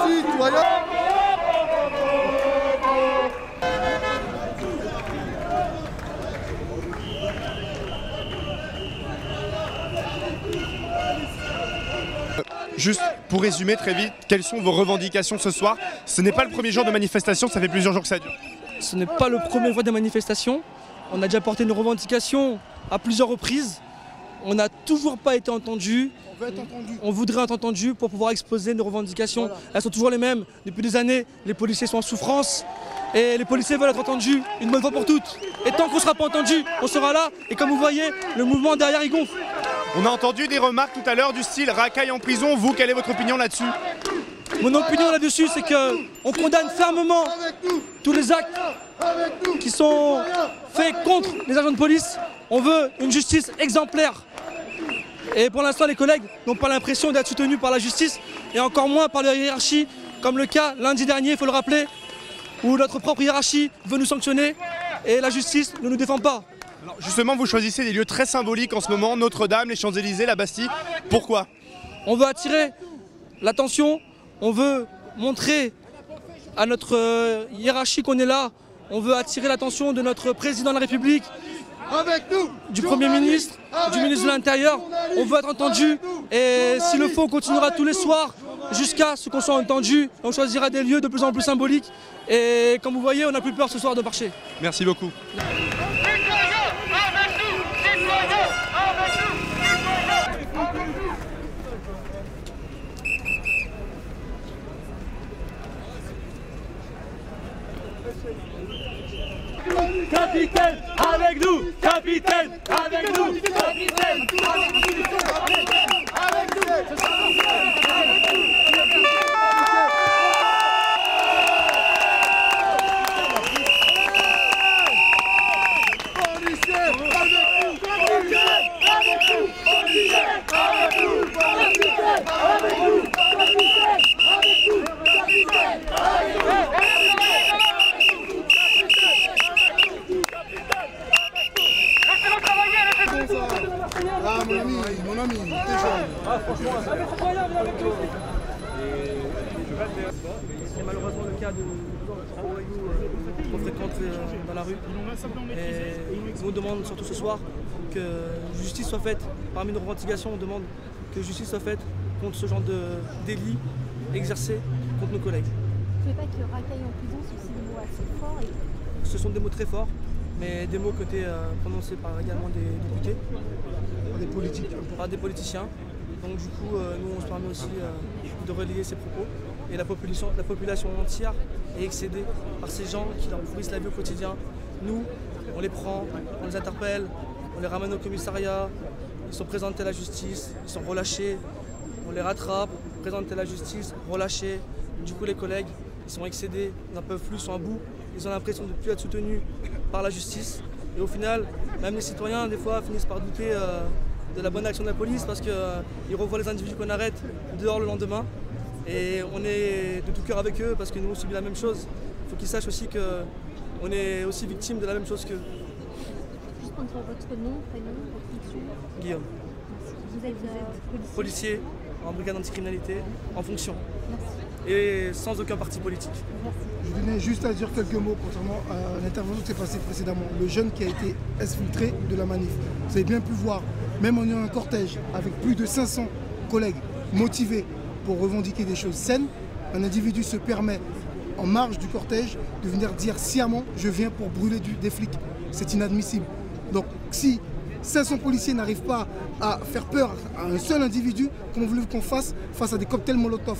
citoyen. Juste pour résumer très vite, quelles sont vos revendications ce soir? Ce n'est pas le premier jour de manifestation, ça fait plusieurs jours que ça dure. Ce n'est pas le premier jour des manifestations. On a déjà porté nos revendications à plusieurs reprises. On n'a toujours pas été entendu. On voudrait être entendu pour pouvoir exposer nos revendications. Voilà. Elles sont toujours les mêmes. Depuis des années, les policiers sont en souffrance et les policiers veulent être entendus une bonne fois pour toutes. Et tant qu'on ne sera pas entendu, on sera là. Et comme vous voyez, le mouvement derrière, il gonfle. On a entendu des remarques tout à l'heure du style racaille en prison. Vous, quelle est votre opinion là-dessus? Mon opinion là-dessus, c'est qu'on condamne fermement tous les actes qui sont faits contre les agents de police. On veut une justice exemplaire. Et pour l'instant, les collègues n'ont pas l'impression d'être soutenus par la justice et encore moins par leur hiérarchie, comme le cas lundi dernier, il faut le rappeler, où notre propre hiérarchie veut nous sanctionner et la justice ne nous défend pas. Alors justement, vous choisissez des lieux très symboliques en ce moment, Notre-Dame, les Champs-Élysées, la Bastille. Pourquoi? On veut attirer l'attention, on veut montrer à notre hiérarchie qu'on est là, on veut attirer l'attention de notre président de la République, du Premier ministre, du ministre de l'Intérieur. On veut être entendu et s'il le faut, on continuera tous les soirs jusqu'à ce qu'on soit entendu. On choisira des lieux de plus en plus symboliques et comme vous voyez, on n'a plus peur ce soir de marcher. Merci beaucoup. Capitaine, avec nous! Capitaine, avec nous! Capitaine, avec nous! Ah mon ami, t'es jeune. C'est malheureusement le cas de qu'on fréquente dans la rue. Et on demande surtout ce soir que justice soit faite. Parmi nos revendications, on demande que justice soit faite contre ce genre de délit exercé contre nos collègues. Vous ne trouvez pas que racaille en prison, c'est aussi des mots assez forts Ce sont des mots très forts, mais des mots qui ont été prononcés par également des députés. Par des politiciens. Donc du coup, nous on se permet aussi de relayer ces propos. Et la population entière est excédée par ces gens qui leur pourrissent la vie au quotidien. Nous, on les prend, on les interpelle, on les ramène au commissariat, ils sont présentés à la justice, ils sont relâchés, on les rattrape, présentés à la justice, relâchés. Du coup les collègues, ils sont excédés, ils n'en peuvent plus, ils sont à bout, ils ont l'impression de ne plus être soutenus par la justice. Et au final, même les citoyens, des fois, finissent par douter de la bonne action de la police parce qu'ils revoient les individus qu'on arrête dehors le lendemain. Et on est de tout cœur avec eux parce que nous on subit la même chose. Il faut qu'ils sachent aussi qu'on est aussi victime de la même chose qu'eux. Juste entre votre nom, prénom, votre fonction. Guillaume. Vous êtes policier en brigade anticriminalité, en fonction. Merci. Et sans aucun parti politique. Je venais juste à dire quelques mots concernant l'intervention qui s'est passée précédemment. Le jeune qui a été exfiltré de la manif. Vous avez bien pu voir, même en ayant un cortège avec plus de 500 collègues motivés pour revendiquer des choses saines, un individu se permet, en marge du cortège, de venir dire sciemment « je viens pour brûler des flics ». C'est inadmissible. Donc si 500 policiers n'arrivent pas à faire peur à un seul individu, comment voulez-vous qu'on fasse face à des cocktails Molotov?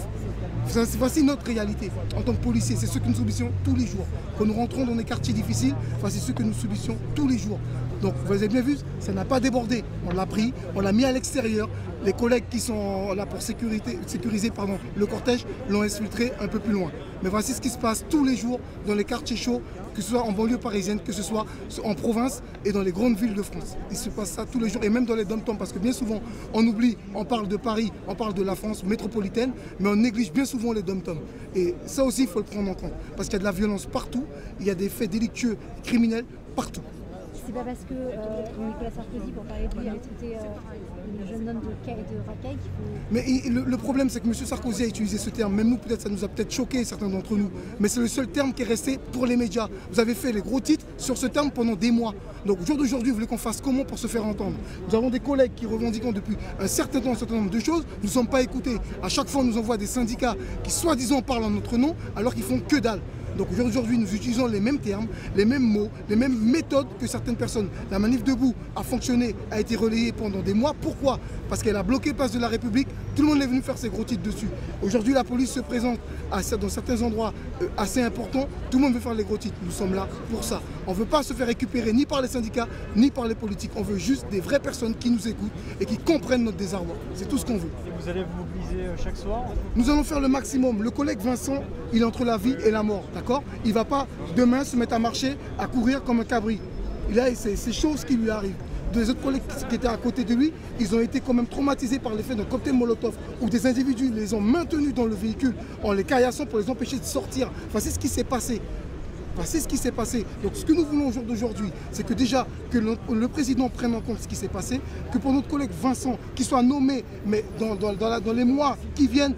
Voici notre réalité en tant que policiers, c'est ce que nous subissons tous les jours. Quand nous rentrons dans des quartiers difficiles, voici ce que nous subissons tous les jours. Donc vous avez bien vu, ça n'a pas débordé. On l'a pris, on l'a mis à l'extérieur. Les collègues qui sont là pour sécuriser le cortège l'ont exfiltré un peu plus loin. Mais voici ce qui se passe tous les jours dans les quartiers chauds, que ce soit en banlieue parisienne, que ce soit en province et dans les grandes villes de France. Il se passe ça tous les jours et même dans les dom-toms parce que bien souvent on oublie, on parle de Paris, on parle de la France métropolitaine, mais on néglige bien souvent les dom-toms. Et ça aussi il faut le prendre en compte parce qu'il y a de la violence partout, il y a des faits délictueux, criminels partout. c'est pas parce que Nicolas Sarkozy, pour parler de lui, avait traité le jeune homme de racaille qu'il faut... Mais le problème, c'est que M. Sarkozy a utilisé ce terme. Même nous, peut-être, ça nous a peut-être choqué, certains d'entre nous. Mais c'est le seul terme qui est resté pour les médias. Vous avez fait les gros titres sur ce terme pendant des mois. Donc, au jour d'aujourd'hui, vous voulez qu'on fasse comment pour se faire entendre? Nous avons des collègues qui revendiquent depuis un certain temps un certain nombre de choses. Nous ne sommes pas écoutés. À chaque fois, on nous envoie des syndicats qui, soi-disant, parlent en notre nom, alors qu'ils font que dalle. Donc aujourd'hui, nous utilisons les mêmes termes, les mêmes mots, les mêmes méthodes que certaines personnes. La manif debout a fonctionné, a été relayée pendant des mois. Pourquoi? Parce qu'elle a bloqué Place de la République. Tout le monde est venu faire ses gros titres dessus. Aujourd'hui, la police se présente dans certains endroits assez importants. Tout le monde veut faire les gros titres. Nous sommes là pour ça. On ne veut pas se faire récupérer ni par les syndicats, ni par les politiques. On veut juste des vraies personnes qui nous écoutent et qui comprennent notre désarroi. C'est tout ce qu'on veut. Et vous allez vous mobiliser chaque soir? Nous allons faire le maximum. Le collègue Vincent, il est entre la vie et la mort. D'accord? Il ne va pas demain se mettre à marcher, à courir comme un cabri. Il a ces choses qui lui arrivent. Les autres collègues qui étaient à côté de lui, ils ont été quand même traumatisés par l'effet d'un cocktail Molotov où des individus les ont maintenus dans le véhicule en les caillassant pour les empêcher de sortir. Enfin, c'est ce qui s'est passé. Enfin, c'est ce qui s'est passé. Donc ce que nous voulons au jour d'aujourd'hui, c'est que déjà que le président prenne en compte ce qui s'est passé, que pour notre collègue Vincent, qu'il soit nommé, mais dans les mois qui viennent,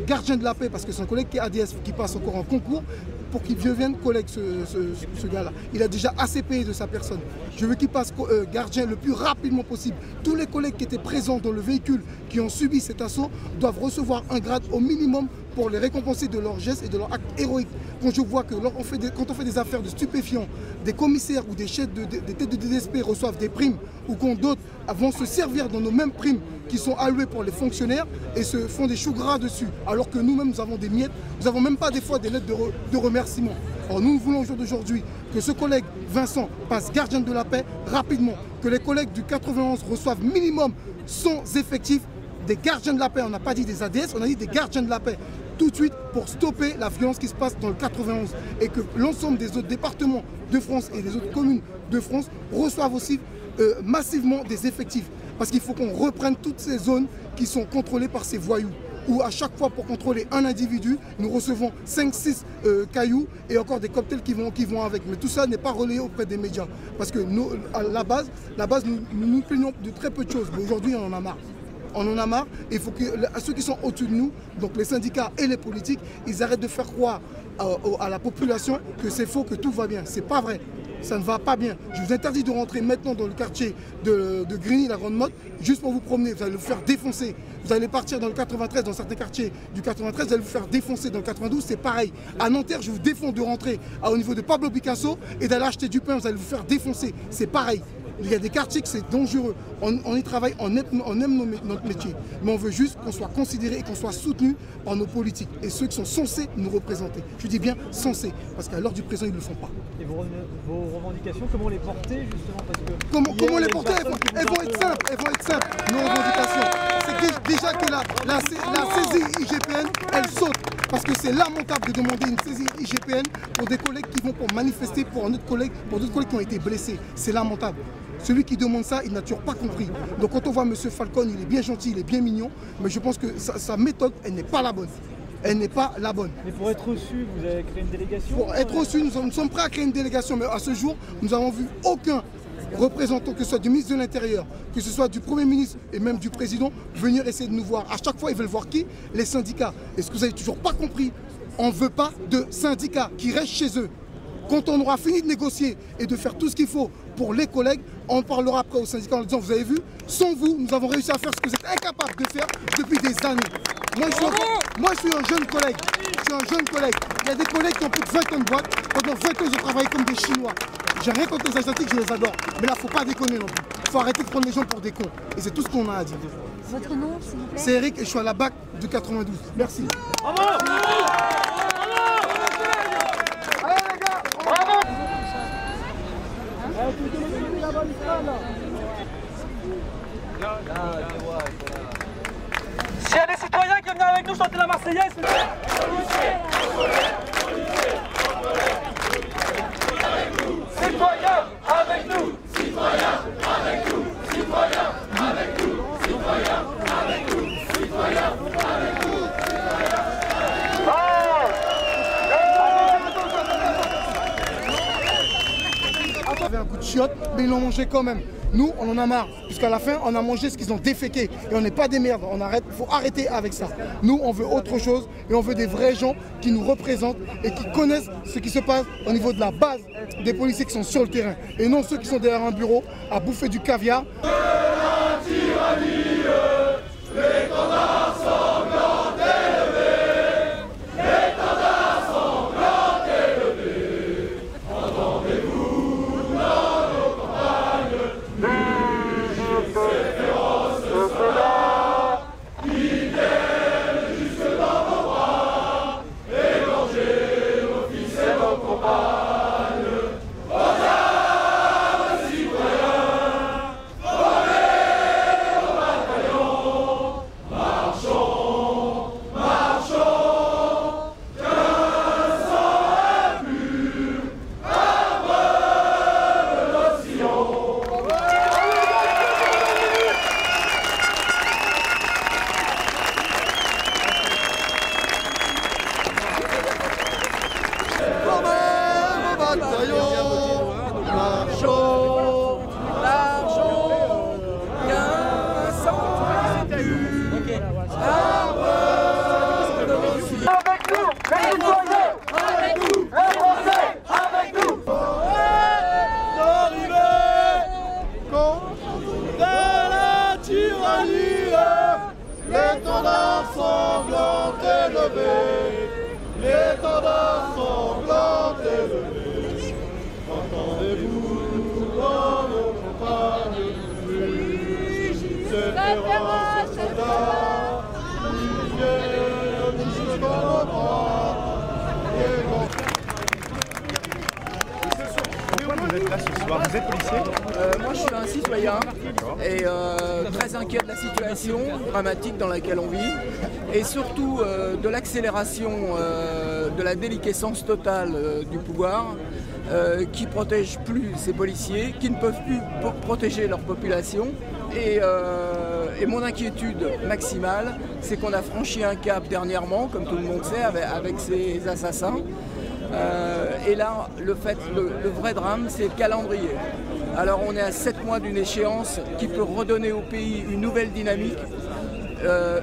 gardien de la paix, parce que c'est un collègue qui est ADS, qui passe encore en concours, pour qu'il devienne collègue, ce gars-là. Il a déjà assez payé de sa personne. Je veux qu'il passe gardien le plus rapidement possible. Tous les collègues qui étaient présents dans le véhicule, qui ont subi cet assaut, doivent recevoir un grade au minimum pour les récompenser de leurs gestes et de leurs actes héroïques. Quand je vois que quand on fait des affaires de stupéfiants, des commissaires ou des chefs des têtes de DSP reçoivent des primes, ou quand d'autres vont se servir dans nos mêmes primes qui sont allouées pour les fonctionnaires et se font des choux gras dessus, alors que nous-mêmes nous avons des miettes, nous n'avons même pas des fois des lettres de remerciement. Alors nous voulons au jour d'aujourd'hui que ce collègue Vincent passe gardien de la paix rapidement, que les collègues du 91 reçoivent minimum sans effectif des gardiens de la paix. On n'a pas dit des ADS, on a dit des gardiens de la paix. Tout de suite pour stopper la violence qui se passe dans le 91 et que l'ensemble des autres départements de France et des autres communes de France reçoivent aussi massivement des effectifs. Parce qu'il faut qu'on reprenne toutes ces zones qui sont contrôlées par ces voyous. Où à chaque fois pour contrôler un individu, nous recevons 5-6 cailloux et encore des cocktails qui vont avec. Mais tout ça n'est pas relayé auprès des médias. Parce que nous, à la base nous nous plaignons de très peu de choses. Mais aujourd'hui, on en a marre. On en a marre et il faut que ceux qui sont au-dessus de nous, donc les syndicats et les politiques, ils arrêtent de faire croire à la population que c'est faux, que tout va bien. C'est pas vrai. Ça ne va pas bien. Je vous interdis de rentrer maintenant dans le quartier de Grigny, la Grande Motte, juste pour vous promener. Vous allez vous faire défoncer. Vous allez partir dans le 93, dans certains quartiers du 93, vous allez vous faire défoncer. Dans le 92, c'est pareil. À Nanterre, je vous défends de rentrer au niveau de Pablo Picasso et d'aller acheter du pain, vous allez vous faire défoncer. C'est pareil. Il y a des quartiers que c'est dangereux. On y travaille, on aime notre métier. Mais on veut juste qu'on soit considéré et qu'on soit soutenu par nos politiques et ceux qui sont censés nous représenter. Je dis bien censés, parce qu'à l'heure du présent, ils ne le font pas. Et vos revendications, comment les porter justement parce que Comment les porter? Elles vont être simples. Nos revendications, c'est déjà que la saisie IGPN, elle saute. Parce que c'est lamentable de demander une saisie IGPN pour des collègues qui vont pour manifester pour d'autres collègues qui ont été blessés. C'est lamentable. Celui qui demande ça, il n'a toujours pas compris. Donc quand on voit M. Falcon, il est bien gentil, il est bien mignon, mais je pense que sa méthode, elle n'est pas la bonne. Elle n'est pas la bonne. Mais pour être reçu, vous avez créé une délégation? Pour être reçu, nous sommes prêts à créer une délégation, mais à ce jour, nous n'avons vu aucun représentant, que ce soit du ministre de l'Intérieur, que ce soit du Premier ministre et même du Président, venir essayer de nous voir. À chaque fois, ils veulent voir qui? Les syndicats. Et ce que vous n'avez toujours pas compris, on ne veut pas de syndicats qui restent chez eux. Quand on aura fini de négocier et de faire tout ce qu'il faut pour les collègues, on parlera après aux syndicats en leur disant, vous avez vu, sans vous, nous avons réussi à faire ce que vous êtes incapables de faire depuis des années. Moi, je suis un jeune collègue. Il y a des collègues qui ont plus de 20 ans de boîte. Pendant 20 ans, ils ont travaillé comme des Chinois. J'ai rien contre les Asiatiques, je les adore. Mais là, faut pas déconner non plus. Faut arrêter de prendre les gens pour des cons. Et c'est tout ce qu'on a à dire. Votre nom, s'il vous plaît? C'est Eric et je suis à la BAC de 92. Merci. Bravo! Allez les gars! Bravo! S'il y a des citoyens qui viennent avec nous chanter la Marseillaise, citoyens avec nous, citoyens avec nous, citoyens avec nous, citoyens avec nous, citoyens avec nous. J'avais un coup de chiotte, mais ils l'ont mangé quand même. Nous, on en a marre, puisqu'à la fin, on a mangé ce qu'ils ont déféqué. Et on n'est pas des merdes, il faut arrêter avec ça. Nous, on veut autre chose, et on veut des vrais gens qui nous représentent et qui connaissent ce qui se passe au niveau de la base des policiers qui sont sur le terrain. Et non ceux qui sont derrière un bureau à bouffer du caviar. L'étendard sanglant élevé, l'étendard sanglant élevé, entendez-vous dans nos campagnes, ces féroces soldats qui viennent jusque dans vos bras, égorger vos fils et vos compagnes. L'étendard sanglant élevé, l'étendard sanglant élevé, entendez-vous dans nos campagnes, ces féroces soldats qui viennent jusqu'à nos bras. Vous êtes là ce soir, vous êtes policier? Moi je suis un citoyen et très inquiet de la situation dramatique dans laquelle on vit et surtout de l'accélération de la déliquescence totale du pouvoir qui ne protège plus ces policiers, qui ne peuvent plus protéger leur population et mon inquiétude maximale c'est qu'on a franchi un cap dernièrement, comme tout le monde sait, avec ces assassins. Et là, le vrai drame, c'est le calendrier. Alors on est à 7 mois d'une échéance qui peut redonner au pays une nouvelle dynamique,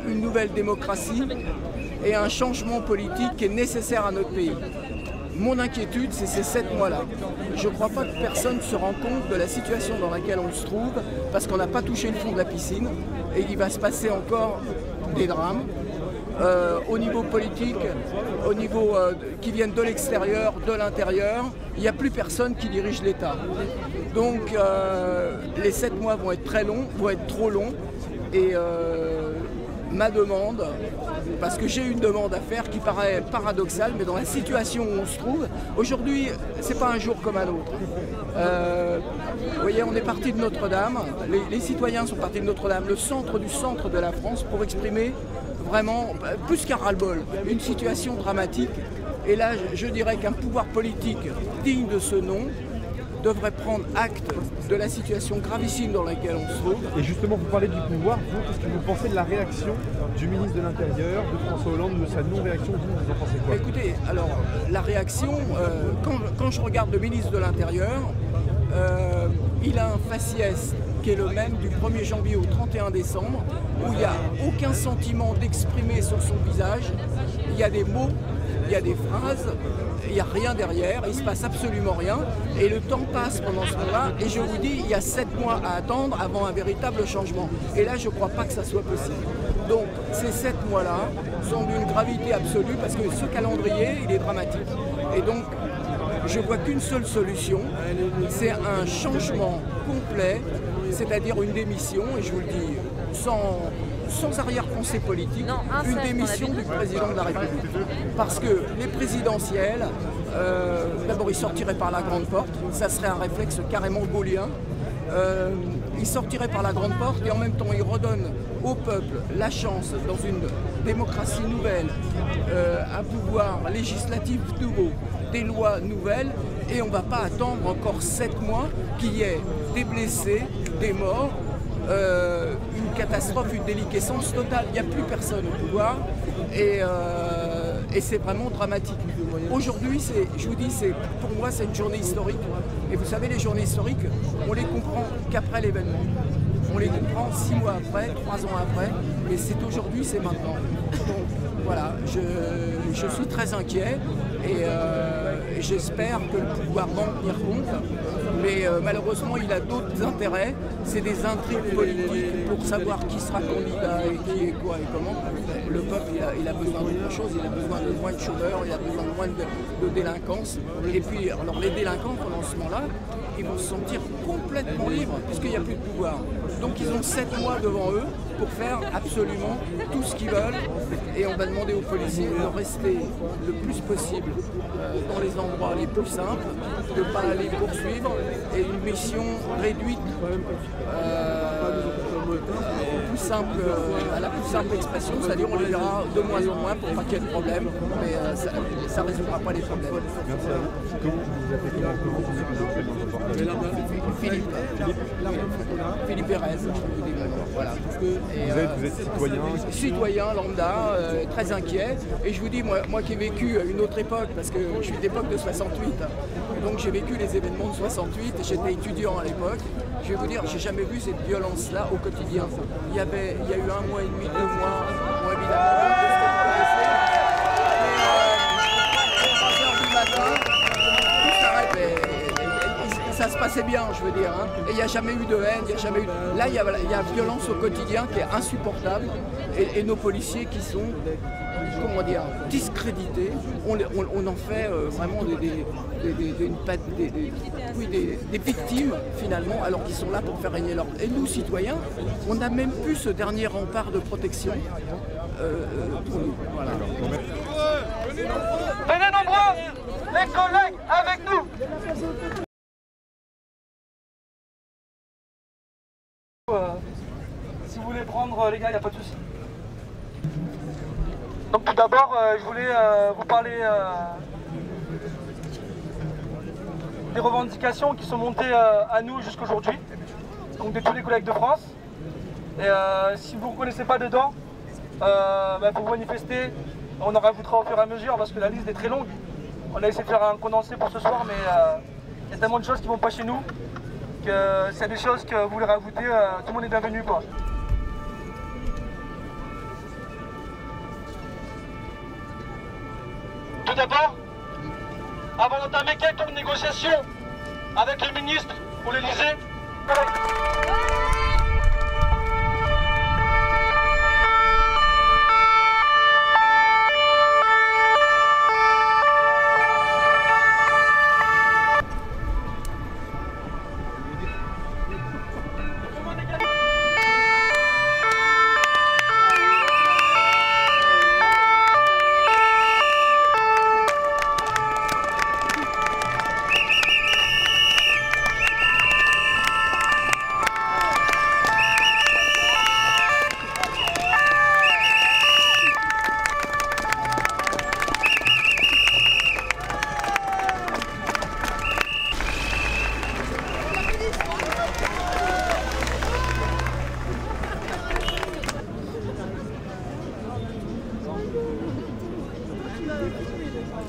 une nouvelle démocratie et un changement politique qui est nécessaire à notre pays. Mon inquiétude, c'est ces 7 mois-là. Je ne crois pas que personne se rend compte de la situation dans laquelle on se trouve parce qu'on n'a pas touché le fond de la piscine et il va se passer encore des drames. Au niveau politique, au niveau qui viennent de l'extérieur, de l'intérieur, il n'y a plus personne qui dirige l'État. Donc les 7 mois vont être très longs, vont être trop longs et ma demande, parce que j'ai une demande à faire qui paraît paradoxale, mais dans la situation où on se trouve, aujourd'hui, c'est pas un jour comme un autre. Vous voyez, on est parti de Notre-Dame, les citoyens sont partis de Notre-Dame, le centre du centre de la France, pour exprimer vraiment, plus qu'un ras-le-bol, une situation dramatique. Et là, je dirais qu'un pouvoir politique digne de ce nom devrait prendre acte de la situation gravissime dans laquelle on se trouve. Et justement, vous parlez du pouvoir, vous, qu'est-ce que vous pensez de la réaction du ministre de l'Intérieur, de François Hollande, de sa non-réaction, vous en pensez quoi? Écoutez, alors, la réaction, quand je regarde le ministre de l'Intérieur, il a un faciès qui est le même du 1er janvier au 31 décembre, où il n'y a aucun sentiment d'exprimer sur son visage, il y a des mots, il y a des phrases, il n'y a rien derrière, il ne se passe absolument rien, et le temps passe pendant ce moment-là, et je vous dis, il y a 7 mois à attendre avant un véritable changement. Et là, je ne crois pas que ça soit possible. Donc, ces 7 mois-là sont d'une gravité absolue, parce que ce calendrier, il est dramatique. Et donc, je ne vois qu'une seule solution, c'est un changement complet, c'est-à-dire une démission, et je vous le dis sans arrière-pensée politique, une démission du président de la République. Parce que les présidentielles, d'abord ils sortiraient par la grande porte, ça serait un réflexe carrément gaullien. Ils sortiraient par la grande porte et en même temps ils redonnent au peuple la chance, dans une démocratie nouvelle, un pouvoir législatif nouveau, des lois nouvelles, et on ne va pas attendre encore 7 mois qu'il y ait des blessés, des morts, une catastrophe, une déliquescence totale. Il n'y a plus personne au pouvoir et c'est vraiment dramatique. Aujourd'hui, je vous dis, pour moi, c'est une journée historique. Et vous savez, les journées historiques, on les comprend qu'après l'événement. On les comprend 6 mois après, 3 ans après, mais c'est aujourd'hui, c'est maintenant. Donc voilà, je suis très inquiet et j'espère que le pouvoir va en tenir compte. Mais malheureusement, il a d'autres intérêts. C'est des intrigues politiques pour savoir qui sera candidat et qui est quoi et comment. Le peuple, il a besoin d'autre chose. Il a besoin de moins de chômeurs, il a besoin de moins de délinquance. Et puis, alors les délinquants, pendant ce moment-là, ils vont se sentir complètement libres puisqu'il n'y a plus de pouvoir. Donc ils ont 7 mois devant eux pour faire absolument tout ce qu'ils veulent. Et on va demander aux policiers de rester le plus possible dans les endroits les plus simples, de ne pas aller poursuivre, et une mission réduite à la plus simple expression, c'est-à-dire on les verra de moins en moins pour pas qu'il y ait de problème, mais ça ne résoudra pas les problèmes. Merci à vous. Comment vous appelez Philippe Pérez. Voilà. Vous êtes citoyen citoyen lambda, très inquiet. Et je vous dis, moi qui ai vécu une autre époque, parce que je suis d'époque de 68, donc j'ai vécu les événements de 68 et j'étais étudiant à l'époque. Je vais vous dire, j'ai jamais vu cette violence-là au quotidien. Il y a eu 1 mois et demi, 2 mois, bon évidemment, de ce que vous connaissez. Mais 3 heures du matin, tout s'arrête. Ça se passait bien, je veux dire. Hein. Et il n'y a jamais eu de haine, il n'y a jamais eu... Là, il y a violence au quotidien qui est insupportable. Et nos policiers qui sont, comment dire, discrédités, on en fait vraiment des victimes, finalement, alors qu'ils sont là pour faire régner l'ordre. Et nous, citoyens, on n'a même plus ce dernier rempart de protection pour nous. Voilà. Venez nombreux, les collègues, avec nous. Si vous voulez prendre, les gars, il n'y a pas de souci. Donc tout d'abord, je voulais vous parler des revendications qui sont montées à nous jusqu'aujourd'hui, donc de tous les collègues de France. Et si vous ne vous reconnaissez pas dedans, vous manifestez, on en rajoutera au fur et à mesure parce que la liste est très longue. On a essayé de faire un condensé pour ce soir, mais il y a tellement de choses qui ne vont pas chez nous que s'il y a des choses que vous voulez rajouter, tout le monde est bienvenu, quoi. Tout d'abord, avant d'entamer quelconque négociation avec le ministre ou l'Élysée,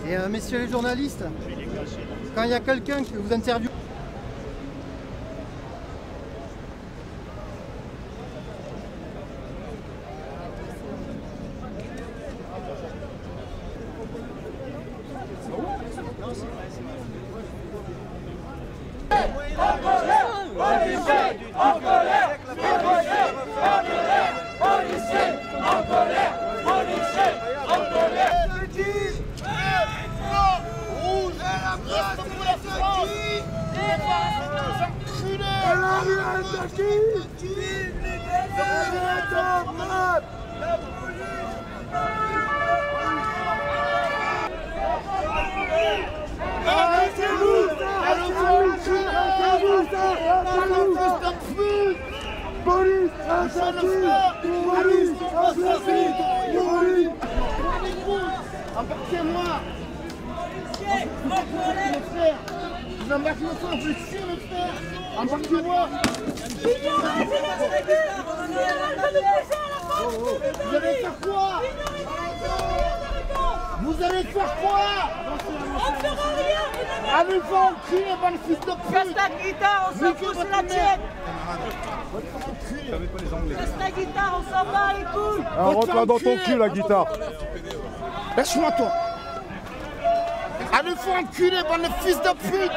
Et messieurs les journalistes, quand il y a quelqu'un qui vous interviewe, Embarquez-moi. Vous embarquez-moi, on peut le faire. Embarquez-moi. Allez, force-toi! On ne fera rien! Allez, va le cul, bonne fils de pute! Casse ta guitare, on s'en fout, c'est la tienne! Casse ta guitare, on s'en bat les couilles! Rentre-la dans ton cul, la guitare! Laisse-moi, toi! Allez, faut enculer, bonne fils de pute!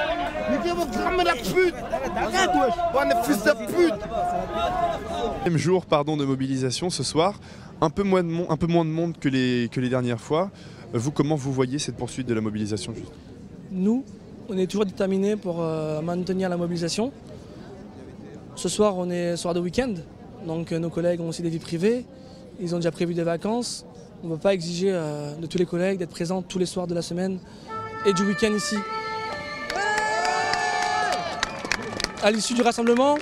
Niquez vos grammes la pute! Arrête, wesh! Bonne fils de pute! Même jour de mobilisation ce soir, un peu moins de monde que les dernières fois. Vous, comment vous voyez cette poursuite de la mobilisation juste ? Nous, on est toujours déterminés pour maintenir la mobilisation. Ce soir, on est soir de week-end, donc nos collègues ont aussi des vies privées, ils ont déjà prévu des vacances. On ne peut pas exiger de tous les collègues d'être présents tous les soirs de la semaine et du week-end ici. À l'issue du rassemblement,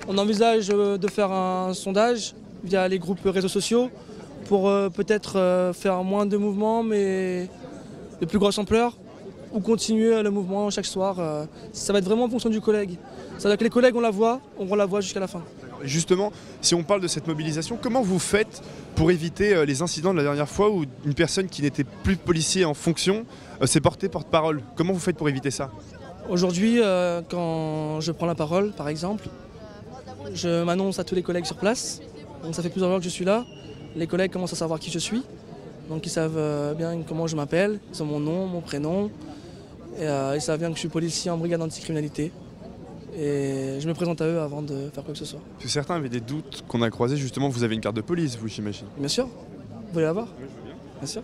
on envisage de faire un sondage via les groupes réseaux sociaux pour peut-être faire moins de mouvements mais de plus grosse ampleur ou continuer le mouvement chaque soir. Ça va être vraiment en fonction du collègue. C'est-à-dire que les collègues, on la voit jusqu'à la fin. Justement, si on parle de cette mobilisation, comment vous faites pour éviter les incidents de la dernière fois où une personne qui n'était plus policier en fonction s'est portée porte-parole? Comment vous faites pour éviter ça? Aujourd'hui, quand je prends la parole, par exemple, je m'annonce à tous les collègues sur place. Donc ça fait plusieurs heures que je suis là. Les collègues commencent à savoir qui je suis. Donc ils savent bien comment je m'appelle, ils ont mon nom, mon prénom. Et ils savent bien que je suis policier en brigade anticriminalité. Et je me présente à eux avant de faire quoi que ce soit. Parce que certains avaient des doutes qu'on a croisés, justement, vous avez une carte de police, vous, j'imagine. Bien sûr, vous voulez l'avoir? Oui, je veux bien. Bien sûr.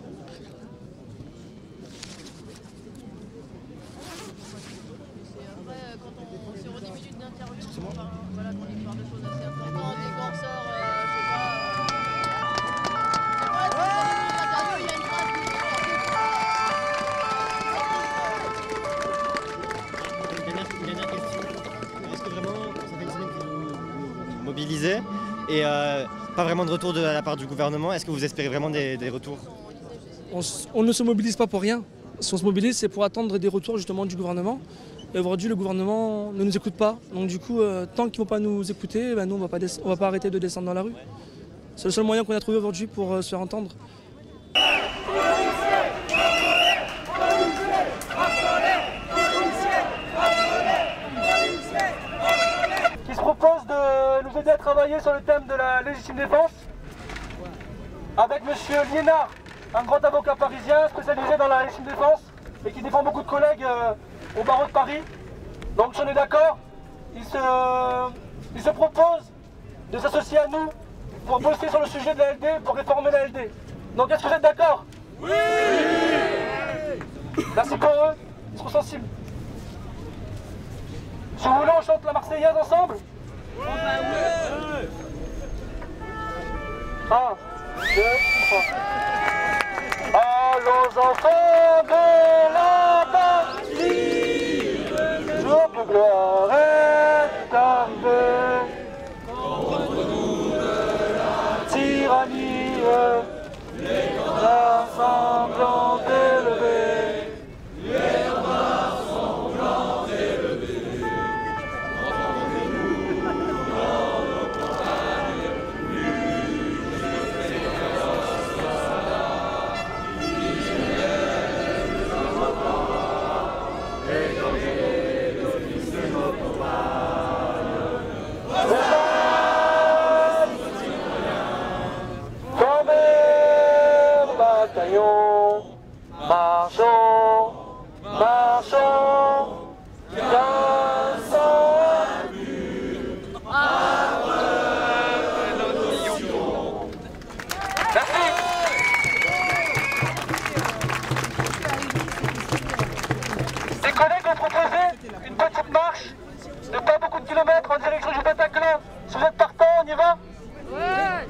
Mobilisé et pas vraiment de retour de la part du gouvernement. Est-ce que vous espérez vraiment des retours? On ne se mobilise pas pour rien. Si on se mobilise, c'est pour attendre des retours justement du gouvernement. Et aujourd'hui, le gouvernement ne nous écoute pas. Donc du coup, tant qu'ils ne vont pas nous écouter, nous, on ne va pas arrêter de descendre dans la rue. C'est le seul moyen qu'on a trouvé aujourd'hui pour se faire entendre. Qui se propose de nous aider à travailler sur le thème de la légitime défense avec M. Liénard, un grand avocat parisien spécialisé dans la légitime défense et qui défend beaucoup de collègues au barreau de Paris. Donc si on est d'accord, il se propose de s'associer à nous pour bosser sur le sujet de la LD, pour réformer la LD. Donc est-ce que vous êtes d'accord? Oui. Merci pour eux, ils seront sensibles. Si vous voulez, on chante la Marseillaise ensemble? Oui. 1, 2, 3. Allons enfants de la patrie, jour de gloire est arrivé. Contre nous de la tyrannie, les combats semblent élevés. Les combats semblent élevés. Marchons, marchons, cassons un mur, après notre mission. Les collègues ont proposé une petite marche de pas beaucoup de kilomètres en direction du Bataclan. Si vous êtes partant, on y va? Ouais.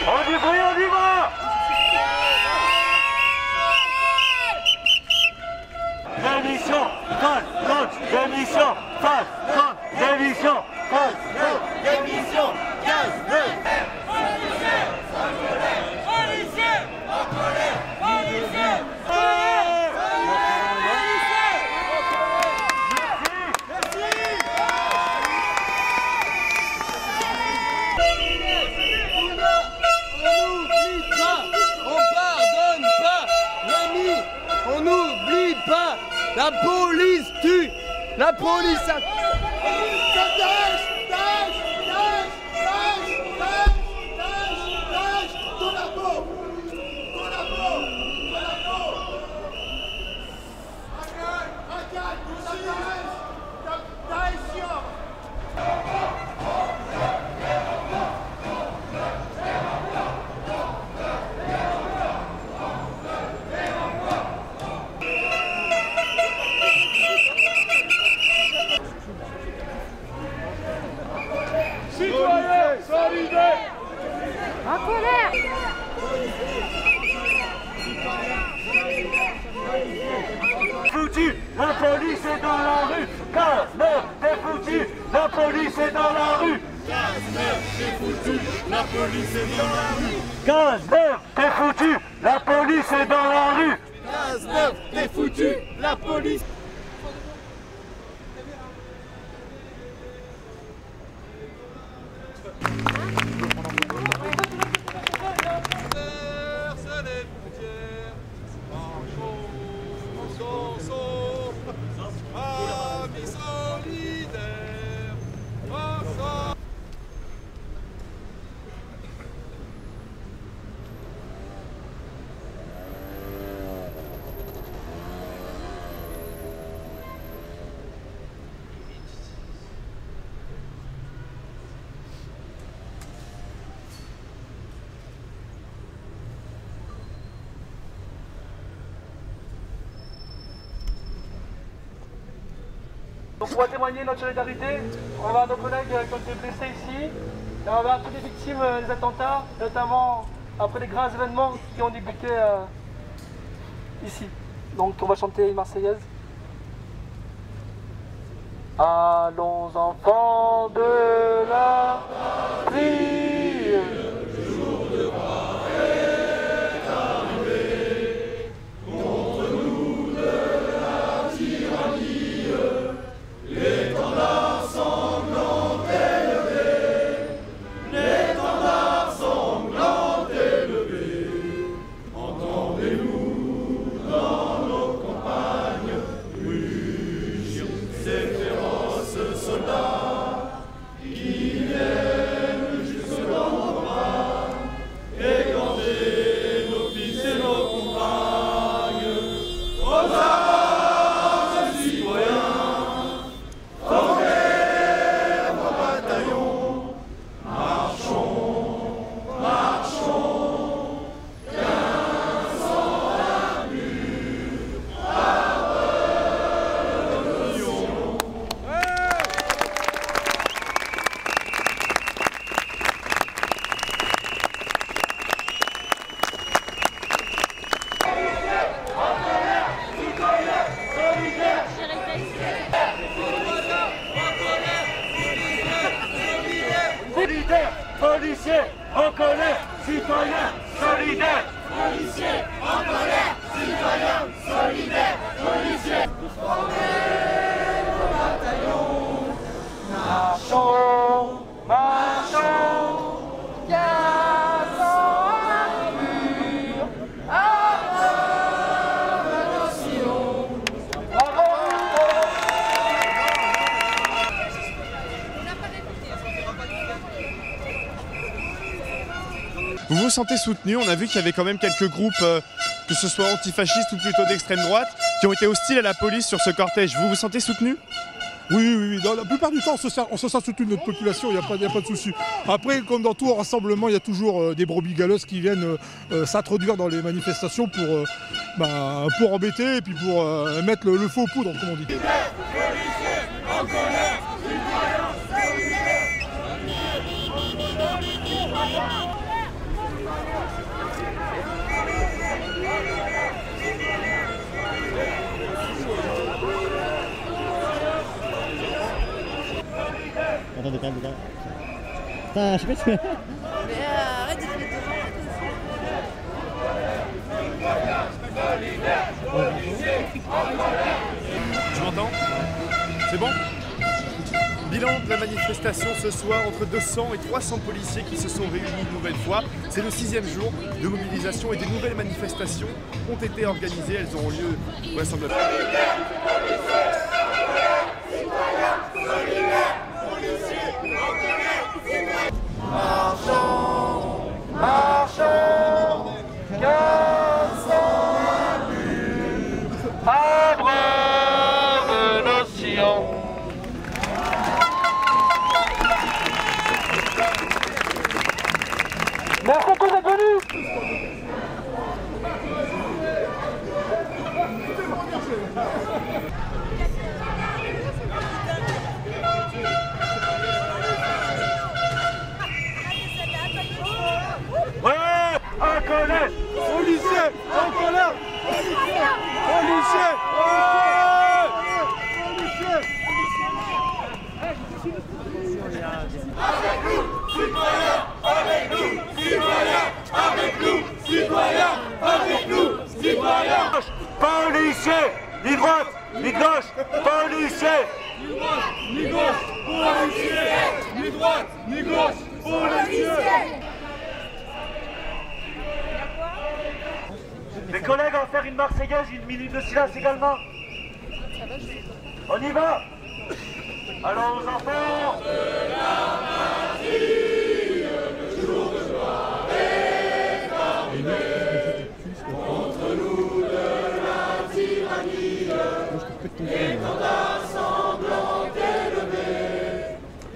On y va, on y va! La police tue. La police a... Citoyens solidaires. En colère. Foutu, la police est dans la rue. 15-9, t'es foutu, la police est dans la rue. 15-9, t'es foutu, la police est dans la rue. 15-9, t'es foutu, la police est dans la rue. 15-9, t'es foutu, la police. Donc on va témoigner notre solidarité, on va voir nos collègues qui ont été blessés ici, et on va voir toutes les victimes des attentats, notamment après les grands événements qui ont débuté ici. Donc on va chanter une Marseillaise. Allons enfants de la patrie, le jour de gloire est arrivé, contre nous de la tyrannie, l'étendard sanglant élevé, l'étendard sanglant élevé, entendez-nous dans nos campagnes, rugir ces féroces soldats qui viennent jusque dans nos bras, égorger nos fils et nos compagnes, aux armes citoyens, formez vos bataillons, marchons, marchons, 15 ans à mur, à révolution. Solidaires, policiers, en colère, citoyens, solidaires. Policiers, en colère, citoyens, solidaires, policiers. Formez vos bataillons, marchons, marchons, 15 ans à mur, à révolution. Bravo. Vous vous sentez soutenu? On a vu qu'il y avait quand même quelques groupes, que ce soit antifascistes ou plutôt d'extrême droite, qui ont été hostiles à la police sur ce cortège. Vous vous sentez soutenu? Oui. Dans la plupart du temps, on se sent soutenu de notre population, il n'y a pas de souci. Après, comme dans tout rassemblement, il y a toujours des brebis galeuses qui viennent s'introduire dans les manifestations pour embêter et puis pour mettre le feu aux poudres, comme on dit. Attends, calme. Putain, je sais pas si... Mais arrête de faire Tu m'entends? C'est bon? Bilan de la manifestation ce soir, entre 200 et 300 policiers qui se sont réunis une nouvelle fois. C'est le 6e jour de mobilisation et des nouvelles manifestations ont été organisées. Elles auront lieu vraisemblablement. Marchons, marchons, cassons un mur, abreuve nos sillons. Merci à tous d'être venus. Ouais, en colère, policiers, en colère, policiers, avec nous, citoyens, policiers, ni droite, ni gauche, policiers, ni droite, ni gauche, policiers, ni droite, ni gauche, policiers. Les collègues, on va faire une Marseillaise, une minute de silence également. On y va. Allons aux enfants. De la Martille, le jour de gloire est arrivé. Contre nous de la tyrannie, l'étendard sanglant élevé,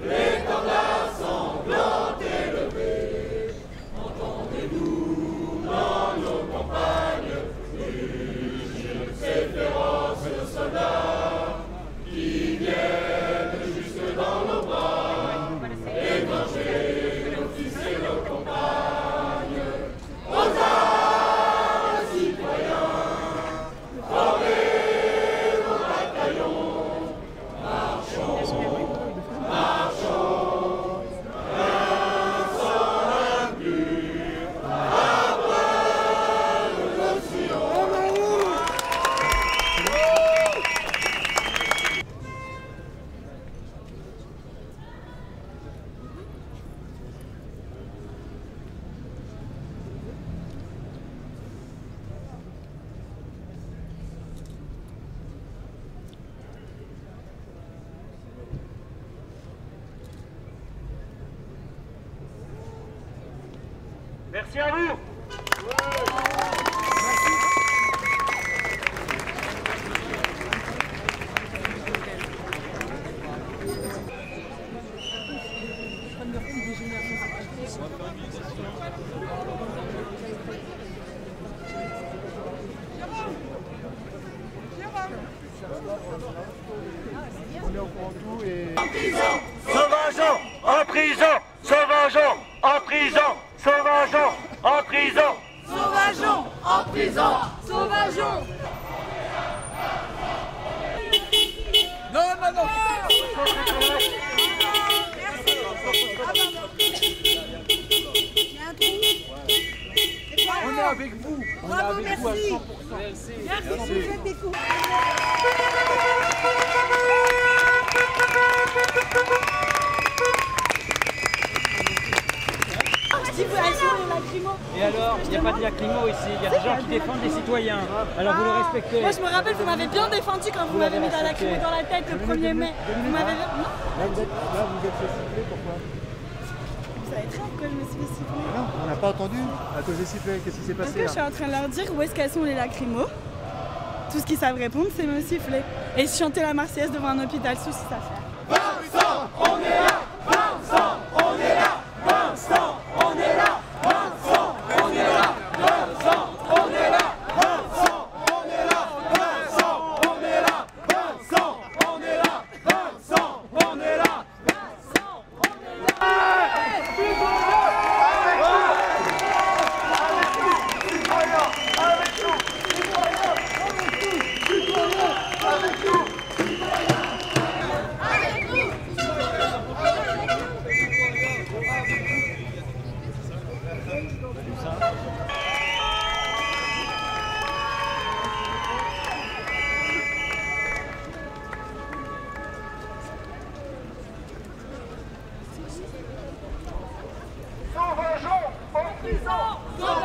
l'étendard sanglant élevé. Entendez-nous dans nos campagnes, ces féroces soldats qui viennent jusque dans nos bras, égorger nos fils et nos compagnes. Aux armes, citoyens, formez vos bataillons, marchons, marchons, un sang impur, abreuve nos sillons. Merci à vous. On est au courant de tout et... Sauvageons en prison, sauvageons en prison, sauvageons en prison, Sauvageons en prison, sauvageons. Non, non, non. On est avec vous. On est avec vous à 100%. Merci, vous êtes des fous. Et alors, il n'y a pas de lacrymo ici, il y a des gens qui défendent les citoyens. Alors vous le respectez. Moi je me rappelle, vous m'avez bien défendu quand vous m'avez mis la lacrymo dans la tête le 1er mai. Vous m'avez... Non. Là vous êtes fait siffler, pourquoi? Vous savez très bien pourquoi je me suis fait siffler. Non, on n'a pas entendu à cause des sifflets. Qu'est-ce qui s'est passé? Parce que je suis en train de leur dire où est-ce qu'elles sont les lacrymos. Tout ce qu'ils savent répondre, c'est me siffler. Et chanter la Marseillaise devant un hôpital, sous cette affaire. Vincent, on est là. Vincent, on est là. Vincent, on est là. Vincent, on est là. Vincent, on est là. Vincent, on est là. Vincent, on est là. Vincent, on est là. Vincent, on est là. Vincent, on est là. Sauvageons en prison.